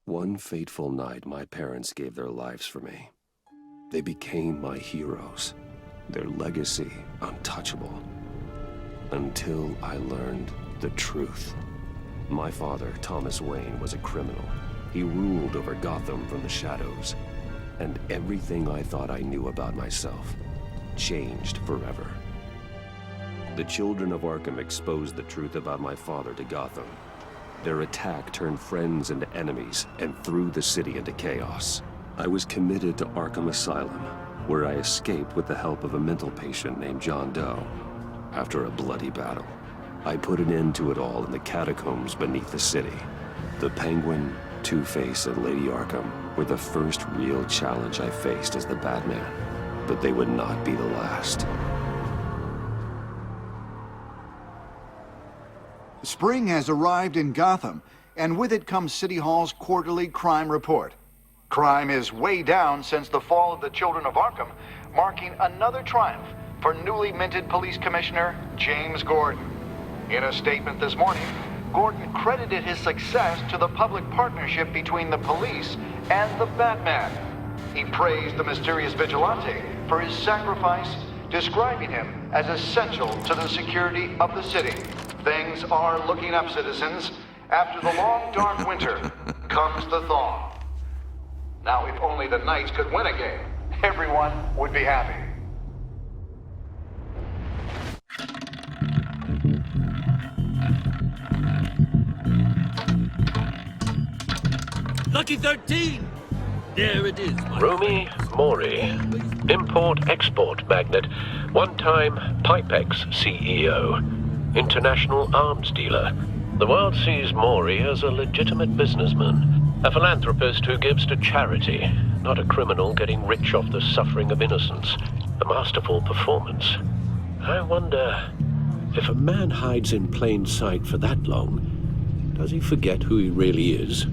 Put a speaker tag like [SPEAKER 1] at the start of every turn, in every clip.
[SPEAKER 1] One fateful night, my parents gave their lives for me. They became my heroes, their legacy untouchable. Until I learned the truth. My father, Thomas Wayne, was a criminal. He ruled over Gotham from the shadows. And everything I thought I knew about myself changed forever. The children of Arkham exposed the truth about my father to Gotham. Their attack turned friends into enemies and threw the city into chaos. I was committed to Arkham Asylum, where I escaped with the help of a mental patient named John Doe. After a bloody battle, I put an end to it all in the catacombs beneath the city. The Penguin, Two-Face, and Lady Arkham were the first real challenge I faced as the Batman, but they would not be the last.
[SPEAKER 2] Spring has arrived in Gotham, and with it comes City Hall's quarterly crime report. Crime is way down since the fall of the Children of Arkham, marking another triumph for newly minted Police Commissioner James Gordon. In a statement this morning, Gordon credited his success to the public partnership between the police and the Batman. He praised the mysterious vigilante for his sacrifice, describing him as essential to the security of the city. Things are looking up, citizens. After the long, dark winter comes the thaw. Now, if only the Knights could win a game, everyone would be happy.
[SPEAKER 3] Lucky 13! There it is, my
[SPEAKER 4] Rumi Mori, import-export magnate, one-time Pipex CEO, international arms dealer. The world sees Mori as a legitimate businessman, a philanthropist who gives to charity, not a criminal getting rich off the suffering of innocence. A masterful performance. I wonder, if a man hides in plain sight for that long, does he forget who he really is?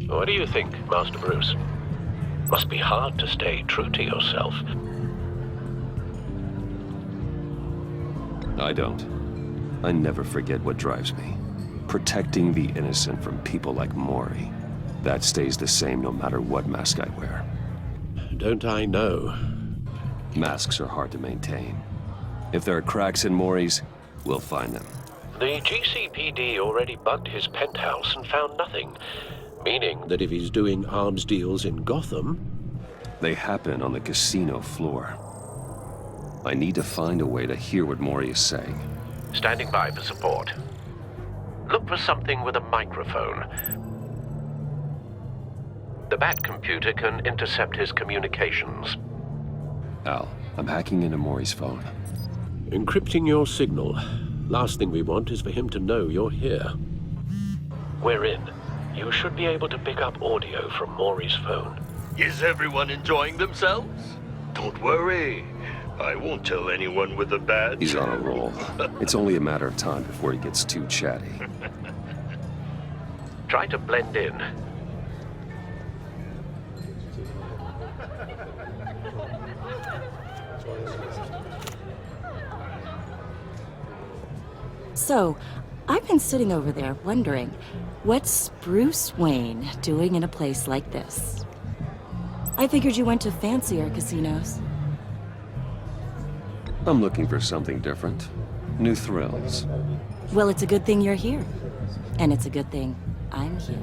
[SPEAKER 4] What do you think, Master Bruce? Must be hard to stay true to yourself.
[SPEAKER 1] I don't. I never forget what drives me. Protecting the innocent from people like Mori. That stays the same no matter what mask I wear.
[SPEAKER 4] Don't I know?
[SPEAKER 1] Masks are hard to maintain. If there are cracks in Mori's, we'll find them.
[SPEAKER 4] The GCPD already bugged his penthouse and found nothing. Meaning that if he's doing arms deals in Gotham...
[SPEAKER 1] They happen on the casino floor. I need to find a way to hear what Mori is saying.
[SPEAKER 4] Standing by for support. Look for something with a microphone. The Bat computer can intercept his communications.
[SPEAKER 1] Al, I'm hacking into Mori's phone.
[SPEAKER 4] Encrypting your signal. Last thing we want is for him to know you're here. We're in. You should be able to pick up audio from Mori's phone.
[SPEAKER 3] Is everyone enjoying themselves?
[SPEAKER 5] Don't worry. I won't tell anyone with a badge.
[SPEAKER 1] He's on a roll. It's only a matter of time before he gets too chatty.
[SPEAKER 4] Try to blend in.
[SPEAKER 6] So, I've been sitting over there wondering, what's Bruce Wayne doing in a place like this? I figured you went to fancier casinos.
[SPEAKER 1] I'm looking for something different. New thrills.
[SPEAKER 6] Well, it's a good thing you're here. And it's a good thing I'm here.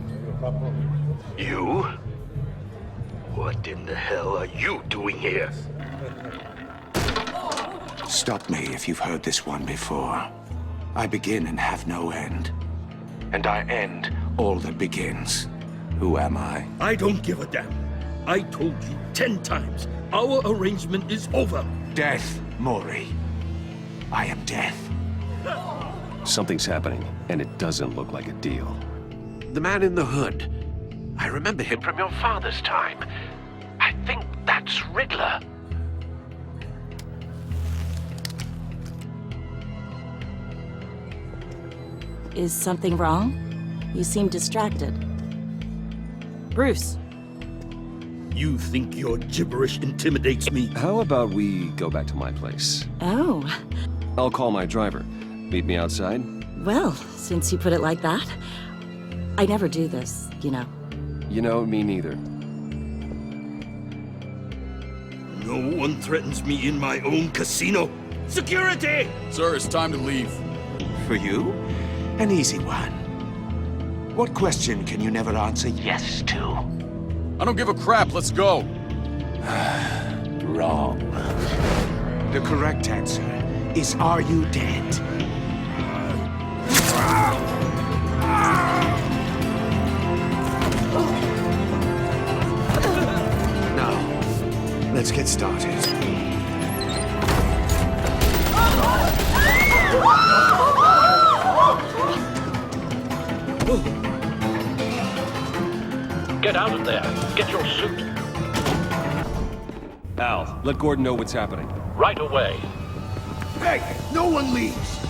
[SPEAKER 5] You? What in the hell are you doing here?
[SPEAKER 2] Stop me if you've heard this one before. I begin and have no end. And I end all that begins. Who am I?
[SPEAKER 3] I don't give a damn. I told you 10 times. Our arrangement is over.
[SPEAKER 2] Death, Mori. I am death.
[SPEAKER 1] Something's happening, and it doesn't look like a deal.
[SPEAKER 4] The man in the hood. I remember him from your father's time. I think that's Riddler.
[SPEAKER 6] Is something wrong? You seem distracted. Bruce.
[SPEAKER 3] You think your gibberish intimidates me?
[SPEAKER 1] How about we go back to my place?
[SPEAKER 6] Oh.
[SPEAKER 1] I'll call my driver. Meet me outside?
[SPEAKER 6] Well, since you put it like that. I never do this, you know.
[SPEAKER 1] You know, me neither.
[SPEAKER 3] No one threatens me in my own casino. Security!
[SPEAKER 7] Sir, it's time to leave.
[SPEAKER 8] For you? An easy one. What question can you never answer yes to?
[SPEAKER 7] I don't give a crap, let's go.
[SPEAKER 8] Wrong. The correct answer is, are you dead? Now, let's get started.
[SPEAKER 4] Get out of there. Get your suit.
[SPEAKER 1] Al, let Gordon know what's happening.
[SPEAKER 4] Right away.
[SPEAKER 5] Hey, no one leaves!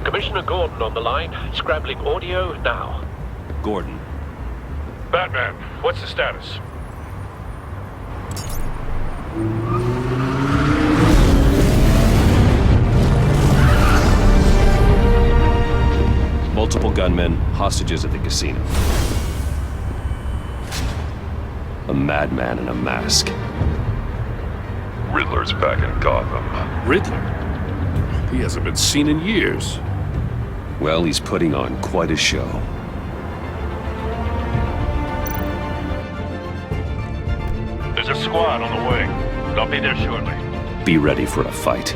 [SPEAKER 4] Commissioner Gordon on the line. Scrambling audio now.
[SPEAKER 1] Gordon.
[SPEAKER 9] Batman, what's the status?
[SPEAKER 1] Multiple gunmen, hostages at the casino. A madman in a mask.
[SPEAKER 9] Riddler's back in Gotham.
[SPEAKER 3] Riddler? He hasn't been seen in years.
[SPEAKER 1] Well, he's putting on quite a show.
[SPEAKER 9] There's a squad on the way. They'll be there shortly.
[SPEAKER 1] Be ready for a fight.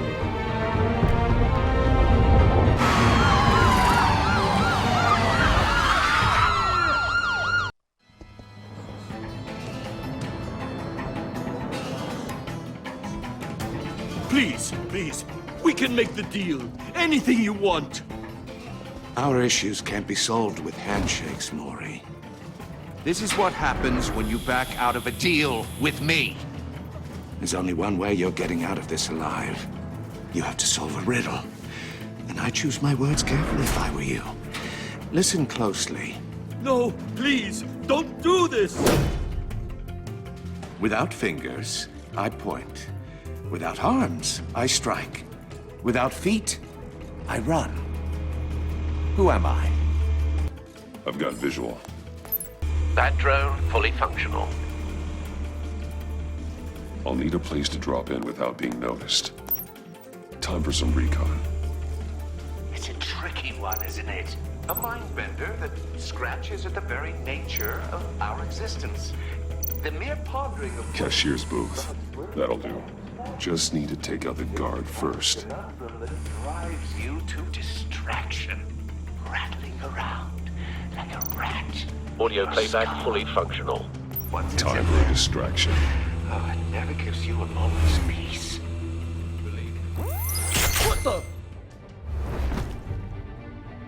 [SPEAKER 3] Please, please. We can make the deal. Anything you want.
[SPEAKER 8] Our issues can't be solved with handshakes, Maury. This is what happens when you back out of a deal with me. There's only one way you're getting out of this alive. You have to solve a riddle. And I choose my words carefully if I were you. Listen closely.
[SPEAKER 3] No, please, don't do this.
[SPEAKER 8] Without fingers, I point. Without arms, I strike. Without feet, I run. Who am I?
[SPEAKER 9] I've got visual.
[SPEAKER 4] That drone fully functional.
[SPEAKER 9] I'll need a place to drop in without being noticed. Time for some recon.
[SPEAKER 8] It's a tricky one, isn't it? A mind bender that scratches at the very nature of our existence. The mere pondering of...
[SPEAKER 9] Cashier's booth. That'll do. Just need to take out the guard first.
[SPEAKER 8] That drives you to distraction. Rattling around like a rat.
[SPEAKER 4] Audio playback fully functional.
[SPEAKER 8] Once it's
[SPEAKER 9] Time
[SPEAKER 8] in
[SPEAKER 9] for a
[SPEAKER 8] there,
[SPEAKER 9] distraction.
[SPEAKER 8] oh, it never gives you a moment's peace.
[SPEAKER 3] What the?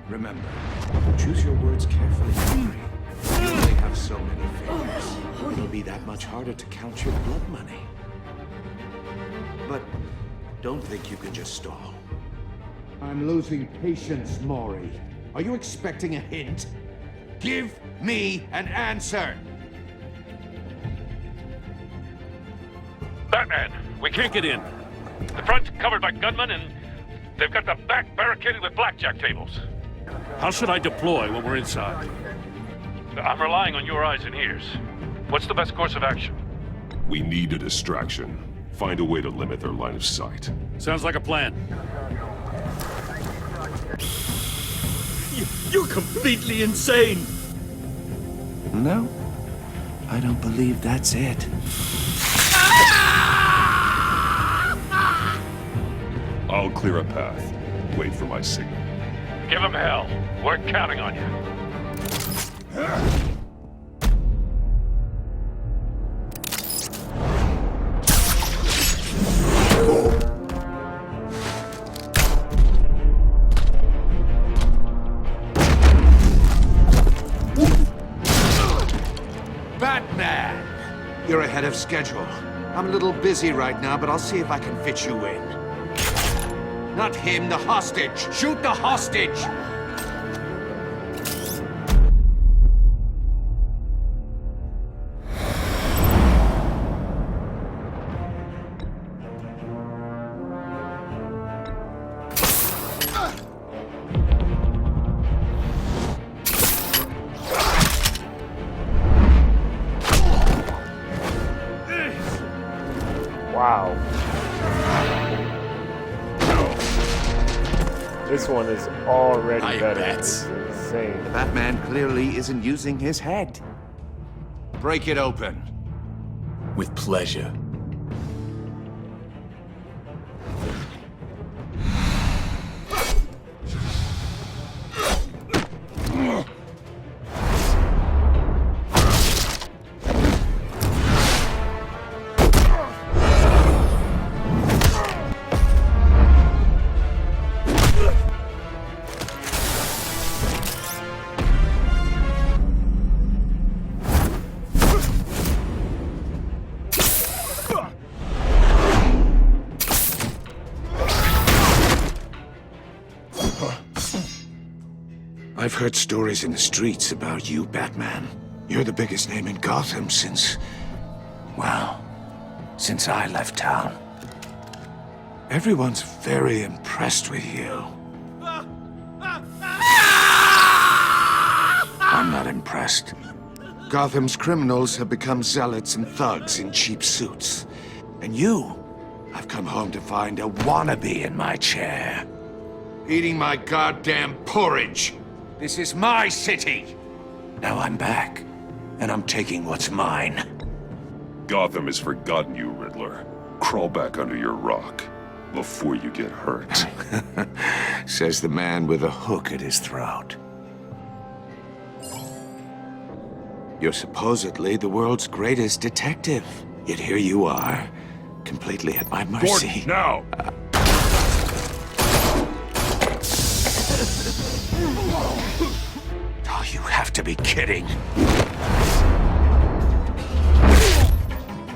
[SPEAKER 8] Remember, choose your words carefully, Henry. You only have so many fingers. It'll be that much harder to count your blood money. But don't think you can just stall. I'm losing patience, Maury. Are you expecting a hint? Give me an answer!
[SPEAKER 9] Batman, we can't get in. The front's covered by gunmen, and they've got the back barricaded with blackjack tables.
[SPEAKER 3] How should I deploy when we're inside?
[SPEAKER 9] I'm relying on your eyes and ears. What's the best course of action?
[SPEAKER 10] We need a distraction. Find a way to limit their line of sight.
[SPEAKER 3] Sounds like a plan. You're completely insane!
[SPEAKER 8] No, I don't believe that's it.
[SPEAKER 10] I'll clear a path. Wait for my signal.
[SPEAKER 9] Give them hell. We're counting on you.
[SPEAKER 8] Batman! You're ahead of schedule. I'm a little busy right now, but I'll see if I can fit you in. Not him, the hostage! Shoot the hostage!
[SPEAKER 11] Wow. This one is already better. It's insane.
[SPEAKER 8] The Batman clearly isn't using his head. Break it open.
[SPEAKER 7] With pleasure.
[SPEAKER 8] I've heard stories in the streets about you, Batman. You're the biggest name in Gotham since I left town. Everyone's very impressed with you. I'm not impressed. Gotham's criminals have become zealots and thugs in cheap suits. And you, I've come home to find a wannabe in my chair. Eating my goddamn porridge. This is my city! Now I'm back, and I'm taking what's mine.
[SPEAKER 10] Gotham has forgotten you, Riddler. Crawl back under your rock before you get hurt.
[SPEAKER 8] Says the man with a hook at his throat. You're supposedly the world's greatest detective. Yet here you are, completely at my mercy.
[SPEAKER 10] Gordon, now!
[SPEAKER 8] Oh, you have to be kidding.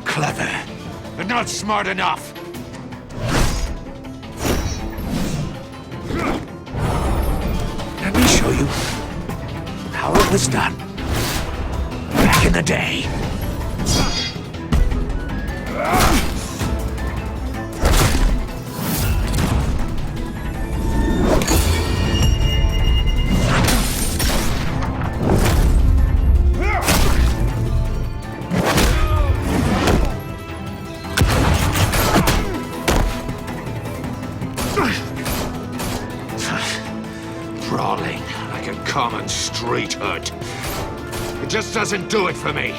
[SPEAKER 8] Clever, but not smart enough. Let me show you how it was done back in the day. Brawling like a common street hood. It just doesn't do it for me.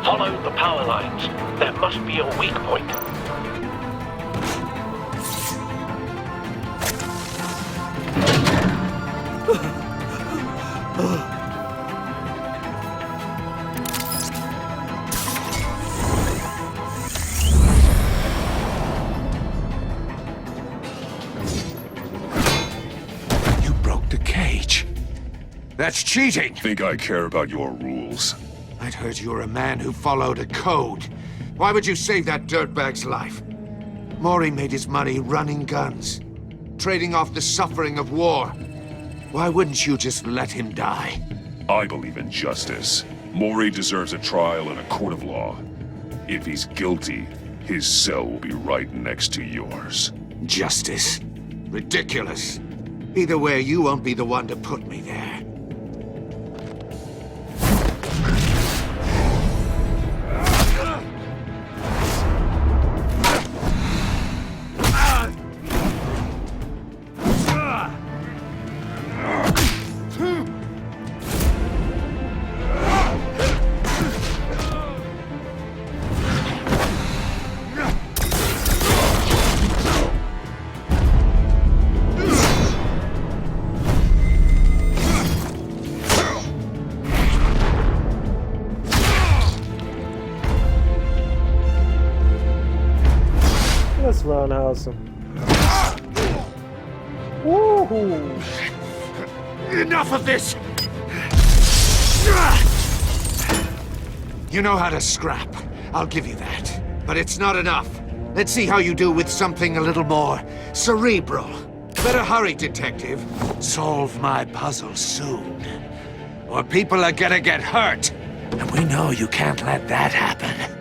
[SPEAKER 4] Follow the power lines. There must be a weak point.
[SPEAKER 8] You broke the cage. That's cheating.
[SPEAKER 10] Think I care about your rules?
[SPEAKER 8] I'd heard you were a man who followed a code. Why would you save that dirtbag's life? Maury made his money running guns, trading off the suffering of war. Why wouldn't you just let him die?
[SPEAKER 10] I believe in justice. Maury deserves a trial in a court of law. If he's guilty, his cell will be right next to yours.
[SPEAKER 8] Justice? Ridiculous. Either way, you won't be the one to put me there.
[SPEAKER 11] Let's roundhouse him. Woohoo!
[SPEAKER 5] Enough of this! You know how to scrap. I'll give you that. But it's not enough. Let's see how you do with something a little more cerebral. Better hurry, detective. Solve my puzzle soon. Or people are gonna get hurt. And we know you can't let that happen.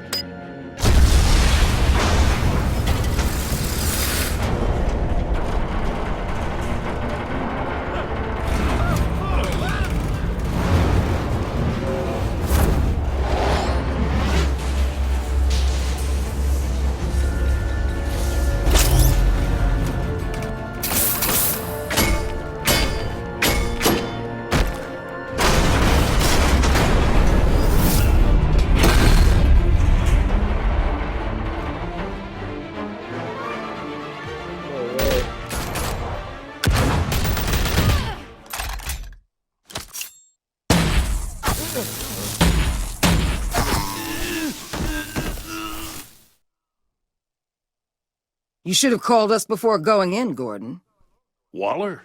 [SPEAKER 12] You should have called us before going in, Gordon.
[SPEAKER 3] Waller?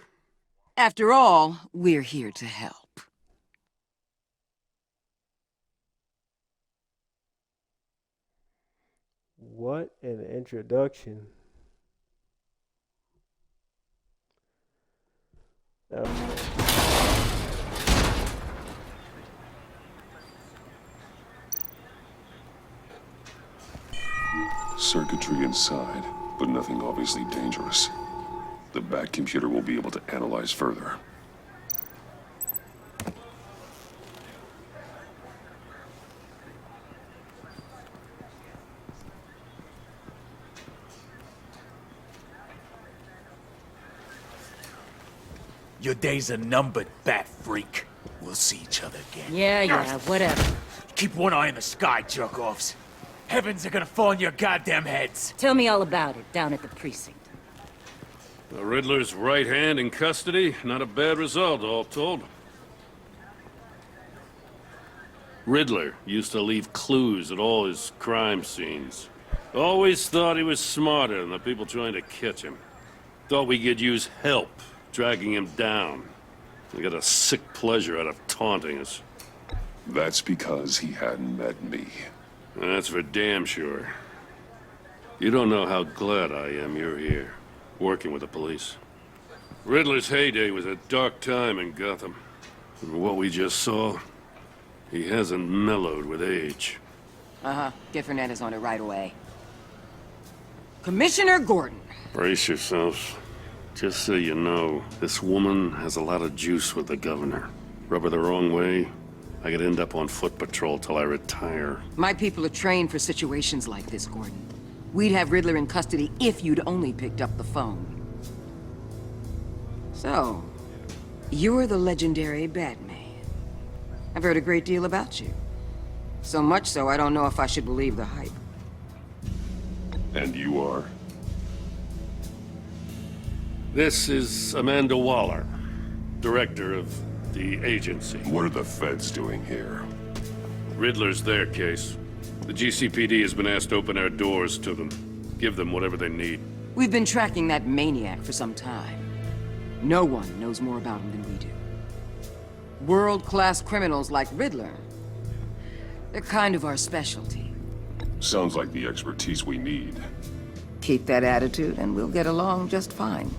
[SPEAKER 12] After all, we're here to help.
[SPEAKER 11] What an introduction.
[SPEAKER 10] Circuitry inside, but nothing obviously dangerous. The back computer will be able to analyze further.
[SPEAKER 7] Your days are numbered, bat freak. We'll see each other again.
[SPEAKER 6] Yeah, whatever.
[SPEAKER 7] Keep one eye in the sky, jerk-offs. Heavens are gonna fall on your goddamn heads.
[SPEAKER 6] Tell me all about it down at the precinct.
[SPEAKER 3] The Riddler's right hand in custody. Not a bad result, all told. Riddler used to leave clues at all his crime scenes. Always thought he was smarter than the people trying to catch him. Thought we could use help dragging him down. He got a sick pleasure out of taunting us.
[SPEAKER 10] That's because he hadn't met me.
[SPEAKER 3] That's for damn sure. You don't know how glad I am you're here, working with the police. Riddler's heyday was a dark time in Gotham. And what we just saw, he hasn't mellowed with age.
[SPEAKER 12] Uh-huh. Get Fernandez on it right away. Commissioner Gordon.
[SPEAKER 3] Brace yourselves. Just so you know, this woman has a lot of juice with the governor. Rub her the wrong way, I could end up on foot patrol till I retire.
[SPEAKER 12] My people are trained for situations like this, Gordon. We'd have Riddler in custody if you'd only picked up the phone. So, you're the legendary Batman. I've heard a great deal about you. So much so, I don't know if I should believe the hype.
[SPEAKER 10] And you are?
[SPEAKER 3] This is Amanda Waller, director of the agency.
[SPEAKER 10] What are the feds doing here?
[SPEAKER 3] Riddler's their case. The GCPD has been asked to open our doors to them. Give them whatever they need.
[SPEAKER 12] We've been tracking that maniac for some time. No one knows more about him than we do. World-class criminals like Riddler. They're kind of our specialty.
[SPEAKER 10] Sounds like the expertise we need.
[SPEAKER 12] Keep that attitude and we'll get along just fine.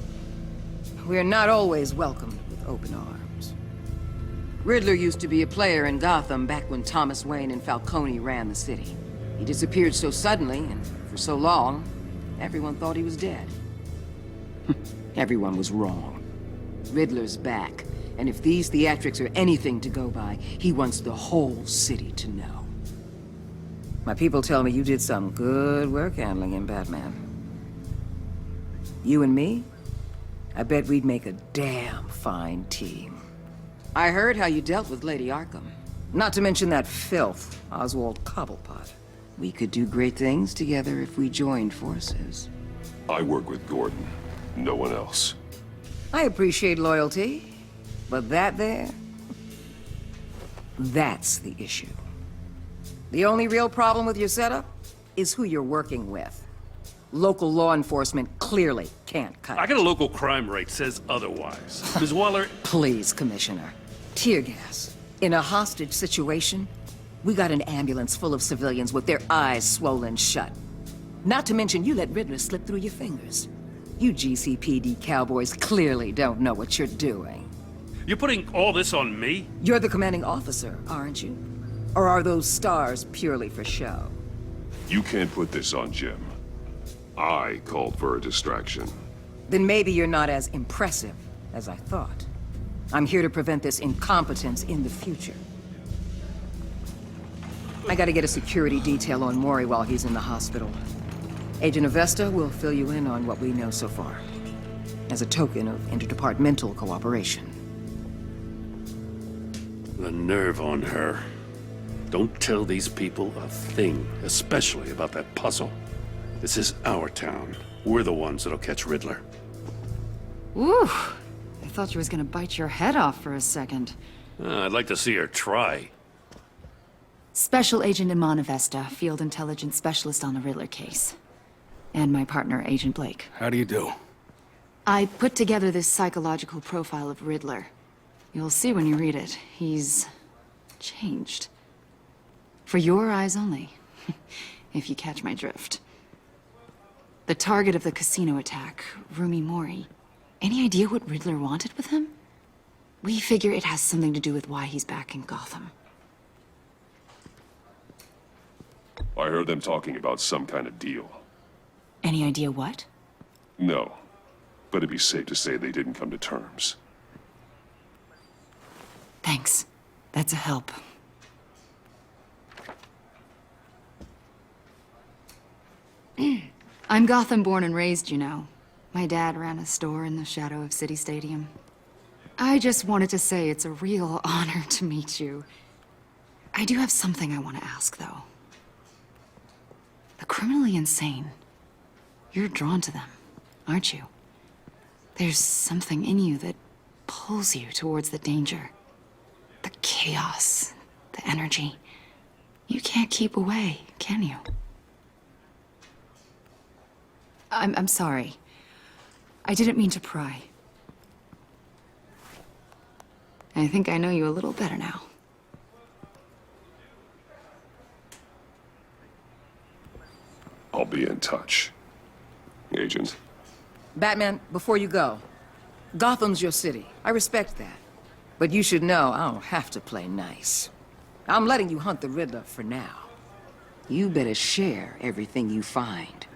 [SPEAKER 12] We're not always welcomed with open arms. Riddler used to be a player in Gotham back when Thomas Wayne and Falcone ran the city. He disappeared so suddenly and for so long, everyone thought he was dead. Everyone was wrong. Riddler's back, and if these theatrics are anything to go by, he wants the whole city to know. My people tell me you did some good work handling him, Batman. You and me? I bet we'd make a damn fine team. I heard how you dealt with Lady Arkham. Not to mention that filth, Oswald Cobblepot. We could do great things together if we joined forces.
[SPEAKER 10] I work with Gordon, no one else.
[SPEAKER 12] I appreciate loyalty, but that there... that's the issue. The only real problem with your setup is who you're working with. Local law enforcement clearly can't cut
[SPEAKER 3] I
[SPEAKER 12] it.
[SPEAKER 3] got a local crime rate says otherwise. Ms. Waller,
[SPEAKER 12] Please, Commissioner. Tear gas. In a hostage situation, we got an ambulance full of civilians with their eyes swollen shut. Not to mention you let Riddler slip through your fingers. You GCPD cowboys clearly don't know what you're doing.
[SPEAKER 3] you're putting all this on me?
[SPEAKER 12] You're the commanding officer, aren't you? Or are those stars purely for show?
[SPEAKER 10] You can't put this on Jim. I called for a distraction.
[SPEAKER 12] Then maybe you're not as impressive as I thought. I'm here to prevent this incompetence in the future. I gotta get a security detail on Maury while he's in the hospital. Agent Avesta will fill you in on what we know so far, as a token of interdepartmental cooperation.
[SPEAKER 3] The nerve on her. Don't tell these people a thing, especially about that puzzle. This is our town. We're the ones that'll catch Riddler.
[SPEAKER 13] Ooh, I thought she was gonna bite your head off for a second.
[SPEAKER 3] I'd like to see her try.
[SPEAKER 13] Special Agent Iman Avesta, Field Intelligence Specialist on the Riddler case. And my partner, Agent Blake.
[SPEAKER 14] How do you do?
[SPEAKER 13] I put together this psychological profile of Riddler. You'll see when you read it. He's changed. For your eyes only, if you catch my drift. The target of the casino attack, Rumi Mori. Any idea what Riddler wanted with him? We figure it has something to do with why he's back in Gotham.
[SPEAKER 10] I heard them talking about some kind of deal.
[SPEAKER 13] Any idea what?
[SPEAKER 10] No, but it'd be safe to say they didn't come to terms.
[SPEAKER 13] Thanks. That's a help. I'm Gotham born and raised, you know. My dad ran a store in the shadow of City Stadium. I just wanted to say it's a real honor to meet you. I do have something I want to ask, though. The criminally insane. You're drawn to them, aren't you? There's something in you that pulls you towards the danger. The chaos, the energy. You can't keep away, can you? I'm sorry. I didn't mean to pry. I think I know you a little better now.
[SPEAKER 10] I'll be in touch. Agent.
[SPEAKER 12] Batman, before you go, Gotham's your city. I respect that. But you should know I don't have to play nice. I'm letting you hunt the Riddler for now. You better share everything you find.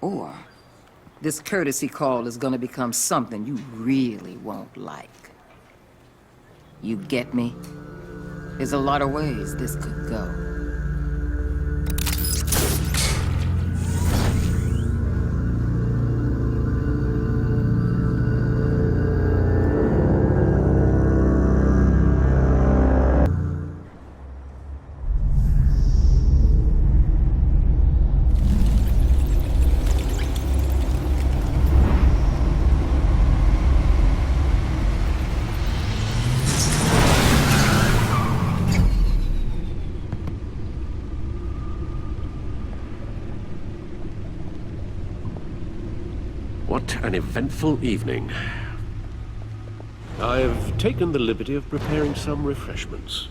[SPEAKER 12] Or this courtesy call is gonna become something you really won't like. You get me? There's a lot of ways this could go.
[SPEAKER 15] What an eventful evening. I've taken the liberty of preparing some refreshments.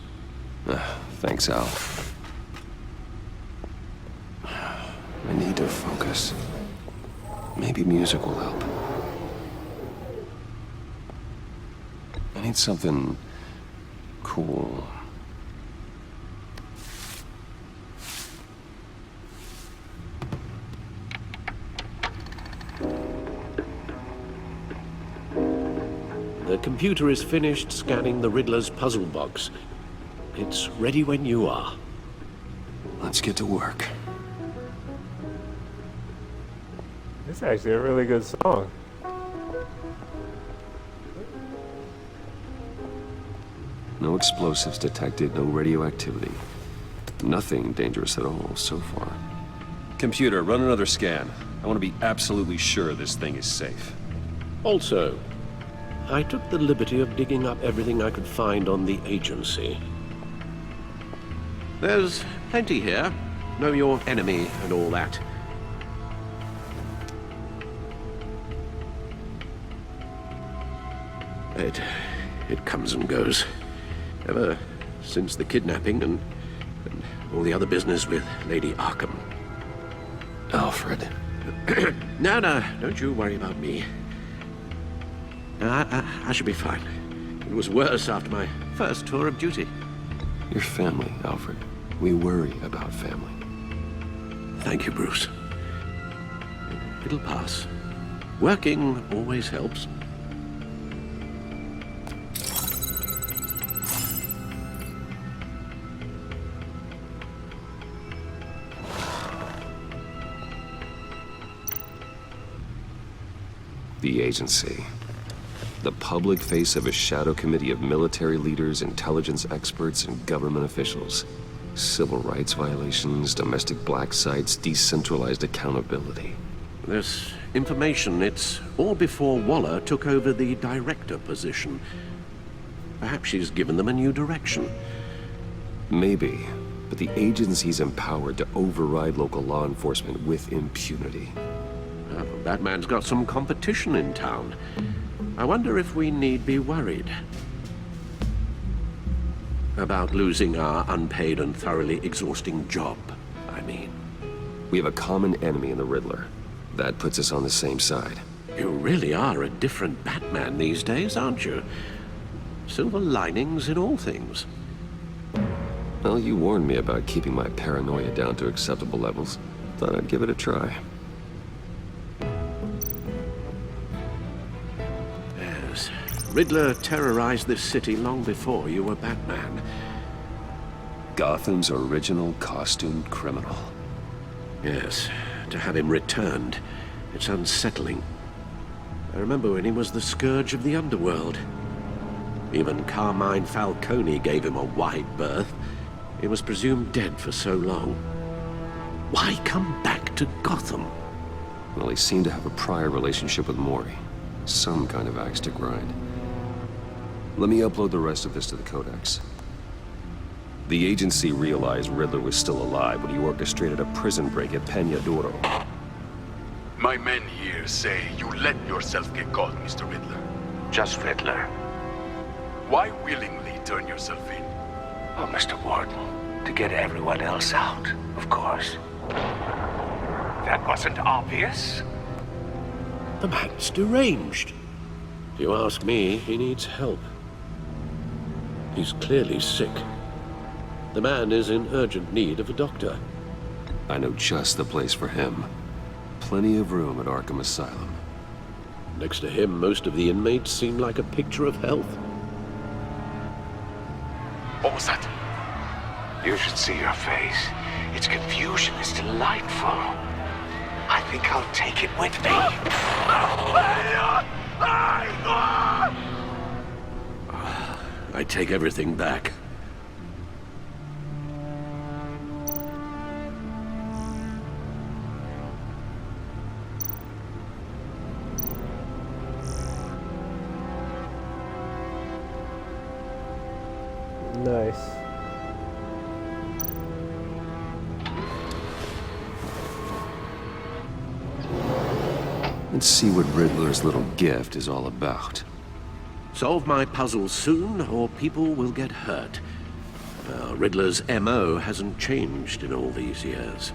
[SPEAKER 1] Thanks, Al. I need to focus. Maybe music will help. I need something cool.
[SPEAKER 15] The computer is finished scanning the Riddler's puzzle box. It's ready when you are.
[SPEAKER 1] Let's get to work.
[SPEAKER 11] This is actually a really good song.
[SPEAKER 1] No explosives detected, no radioactivity. Nothing dangerous at all so far. Computer, run another scan. I want to be absolutely sure this thing is safe.
[SPEAKER 15] Also, I took the liberty of digging up everything I could find on the agency. There's plenty here. Know your enemy and all that. It comes and goes. Ever since the kidnapping and all the other business with Lady Arkham.
[SPEAKER 1] Alfred.
[SPEAKER 15] No, don't you worry about me. No, I should be fine. It was worse after my first tour of duty.
[SPEAKER 1] Your family, Alfred. We worry about family.
[SPEAKER 15] Thank you, Bruce. It'll pass. Working always helps.
[SPEAKER 1] The agency. The public face of a shadow committee of military leaders, intelligence experts, and government officials. Civil rights violations, domestic black sites, decentralized accountability.
[SPEAKER 15] This information, it's all before Waller took over the director position. Perhaps she's given them a new direction.
[SPEAKER 1] Maybe, but the agency's empowered to override local law enforcement with impunity.
[SPEAKER 15] Batman's got some competition in town. I wonder if we need be worried about losing our unpaid and thoroughly exhausting job, I mean.
[SPEAKER 1] We have a common enemy in the Riddler. That puts us on the same side.
[SPEAKER 15] You really are a different Batman these days, aren't you? Silver linings in all things.
[SPEAKER 1] Well, you warned me about keeping my paranoia down to acceptable levels. Thought I'd give it a try.
[SPEAKER 15] Yes. Riddler terrorized this city long before you were Batman.
[SPEAKER 1] Gotham's original costumed criminal.
[SPEAKER 15] Yes. To have him returned, it's unsettling. I remember when he was the scourge of the underworld. Even Carmine Falcone gave him a wide berth. He was presumed dead for so long. Why come back to Gotham?
[SPEAKER 1] Well, he seemed to have a prior relationship with Mori. Some kind of axe to grind. Let me upload the rest of this to the Codex. The agency realized Riddler was still alive when he orchestrated a prison break at Peña Duro.
[SPEAKER 14] My men here say you let yourself get caught, Mr. Riddler.
[SPEAKER 5] Just Riddler.
[SPEAKER 14] Why willingly turn yourself in?
[SPEAKER 5] Oh, Mr. Warden, to get everyone else out, of course. That wasn't obvious.
[SPEAKER 15] The man's deranged. If you ask me, he needs help. He's clearly sick. The man is in urgent need of a doctor.
[SPEAKER 1] I know just the place for him. Plenty of room at Arkham Asylum.
[SPEAKER 15] Next to him, most of the inmates seem like a picture of health.
[SPEAKER 14] What was that?
[SPEAKER 5] You should see your face. Its confusion is delightful. I think I'll take it with me.
[SPEAKER 15] I take everything back.
[SPEAKER 11] Nice.
[SPEAKER 1] Let's see what Riddler's little gift is all about.
[SPEAKER 15] Solve my puzzle soon, or people will get hurt. Riddler's MO hasn't changed in all these years.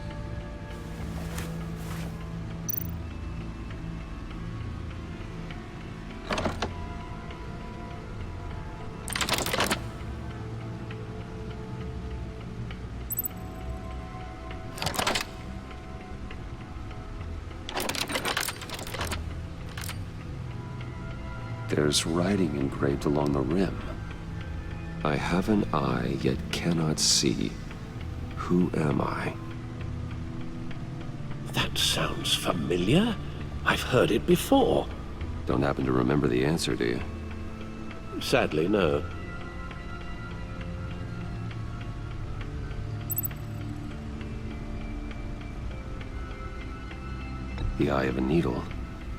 [SPEAKER 1] There's writing engraved along the rim. I have an eye, yet cannot see. Who am I?
[SPEAKER 15] That sounds familiar. I've heard it before.
[SPEAKER 1] Don't happen to remember the answer, do you?
[SPEAKER 15] Sadly, no.
[SPEAKER 1] The eye of a needle.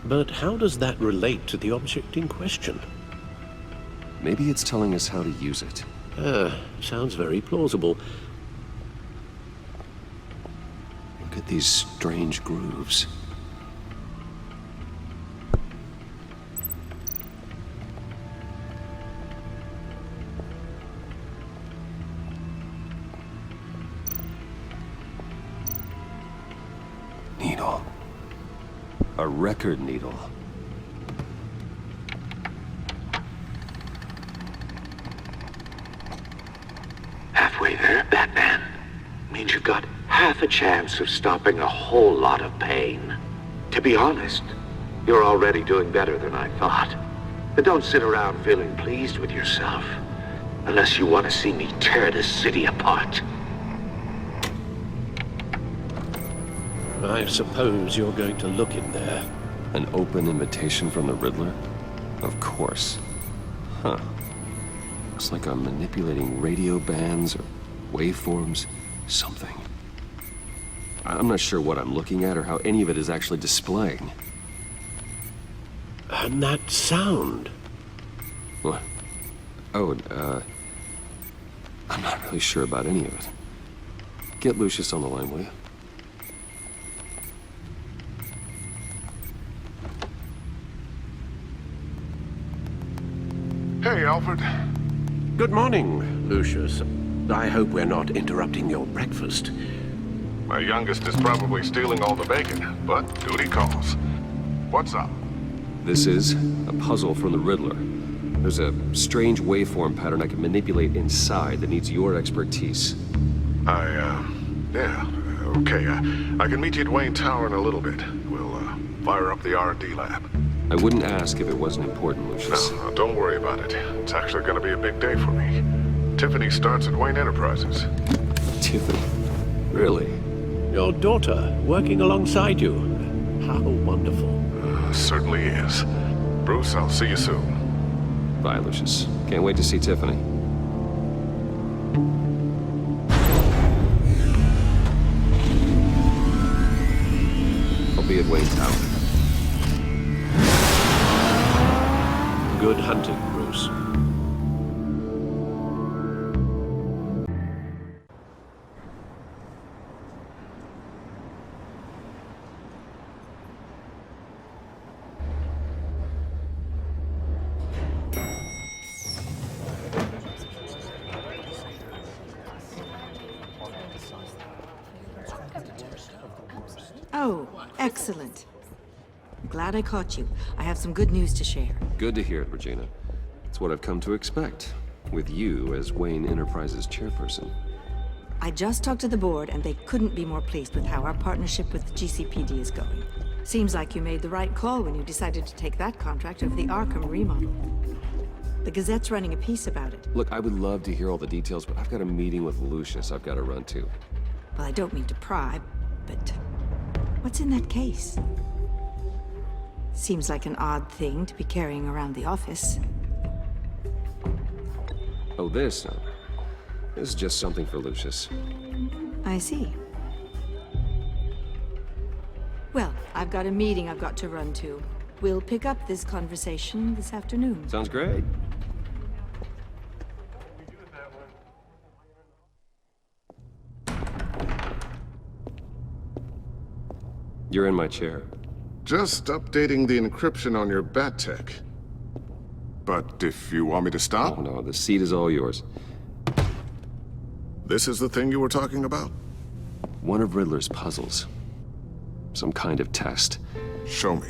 [SPEAKER 15] But how does that relate to the object in question?
[SPEAKER 1] Maybe it's telling us how to use it.
[SPEAKER 15] Sounds very plausible.
[SPEAKER 1] Look at these strange grooves. needle. A record needle.
[SPEAKER 15] Halfway there, Batman. Means you've got half a chance of stopping a whole lot of pain. To be honest, you're already doing better than I thought. But don't sit around feeling pleased with yourself. Unless you want to see me tear this city apart. I suppose you're going to look in there.
[SPEAKER 1] An open invitation from the Riddler? Of course. Huh. Looks like I'm manipulating radio bands or waveforms. Something. I'm not sure what I'm looking at or how any of it is actually displaying.
[SPEAKER 15] And that sound.
[SPEAKER 1] What? Oh, I'm not really sure about any of it. Get Lucius on the line, will you?
[SPEAKER 10] Hey, Alfred.
[SPEAKER 15] Good morning, Lucius. I hope we're not interrupting your breakfast.
[SPEAKER 10] My youngest is probably stealing all the bacon, but duty calls. What's up?
[SPEAKER 1] This is a puzzle from the Riddler. There's a strange waveform pattern I can manipulate inside that needs your expertise.
[SPEAKER 10] Yeah, okay. I can meet you at Wayne Tower in a little bit. We'll, fire up the R&D lab.
[SPEAKER 1] I wouldn't ask if it wasn't important, Lucius.
[SPEAKER 10] No, don't worry about it. It's actually gonna be a big day for me. Tiffany starts at Wayne Enterprises.
[SPEAKER 1] Tiffany? Really?
[SPEAKER 15] Your daughter, working alongside you. How wonderful.
[SPEAKER 10] Certainly is. Bruce, I'll see you soon.
[SPEAKER 1] Bye, Lucius. Can't wait to see Tiffany. I'll be at Wayne Tower.
[SPEAKER 15] Good hunting, Bruce.
[SPEAKER 16] Oh, excellent. I'm glad I caught you. I have some good news to share.
[SPEAKER 1] Good to hear it, Regina. It's what I've come to expect, with you as Wayne Enterprises chairperson.
[SPEAKER 16] I just talked to the board, and they couldn't be more pleased with how our partnership with the GCPD is going. Seems like you made the right call when you decided to take that contract over the Arkham remodel. The Gazette's running a piece about it.
[SPEAKER 1] Look, I would love to hear all the details, but I've got a meeting with Lucius I've got to run to.
[SPEAKER 16] Well, I don't mean to pry, but what's in that case? Seems like an odd thing to be carrying around the office.
[SPEAKER 1] Oh, this? No. This is just something for Lucius.
[SPEAKER 16] I see. Well, I've got a meeting I've got to run to. We'll pick up this conversation this afternoon.
[SPEAKER 1] Sounds great. You're in my chair.
[SPEAKER 10] Just updating the encryption on your bat tech. But if you want me to stop?
[SPEAKER 1] Oh, no, the seat is all yours.
[SPEAKER 10] This is the thing you were talking about?
[SPEAKER 1] One of Riddler's puzzles. Some kind of test.
[SPEAKER 10] Show me.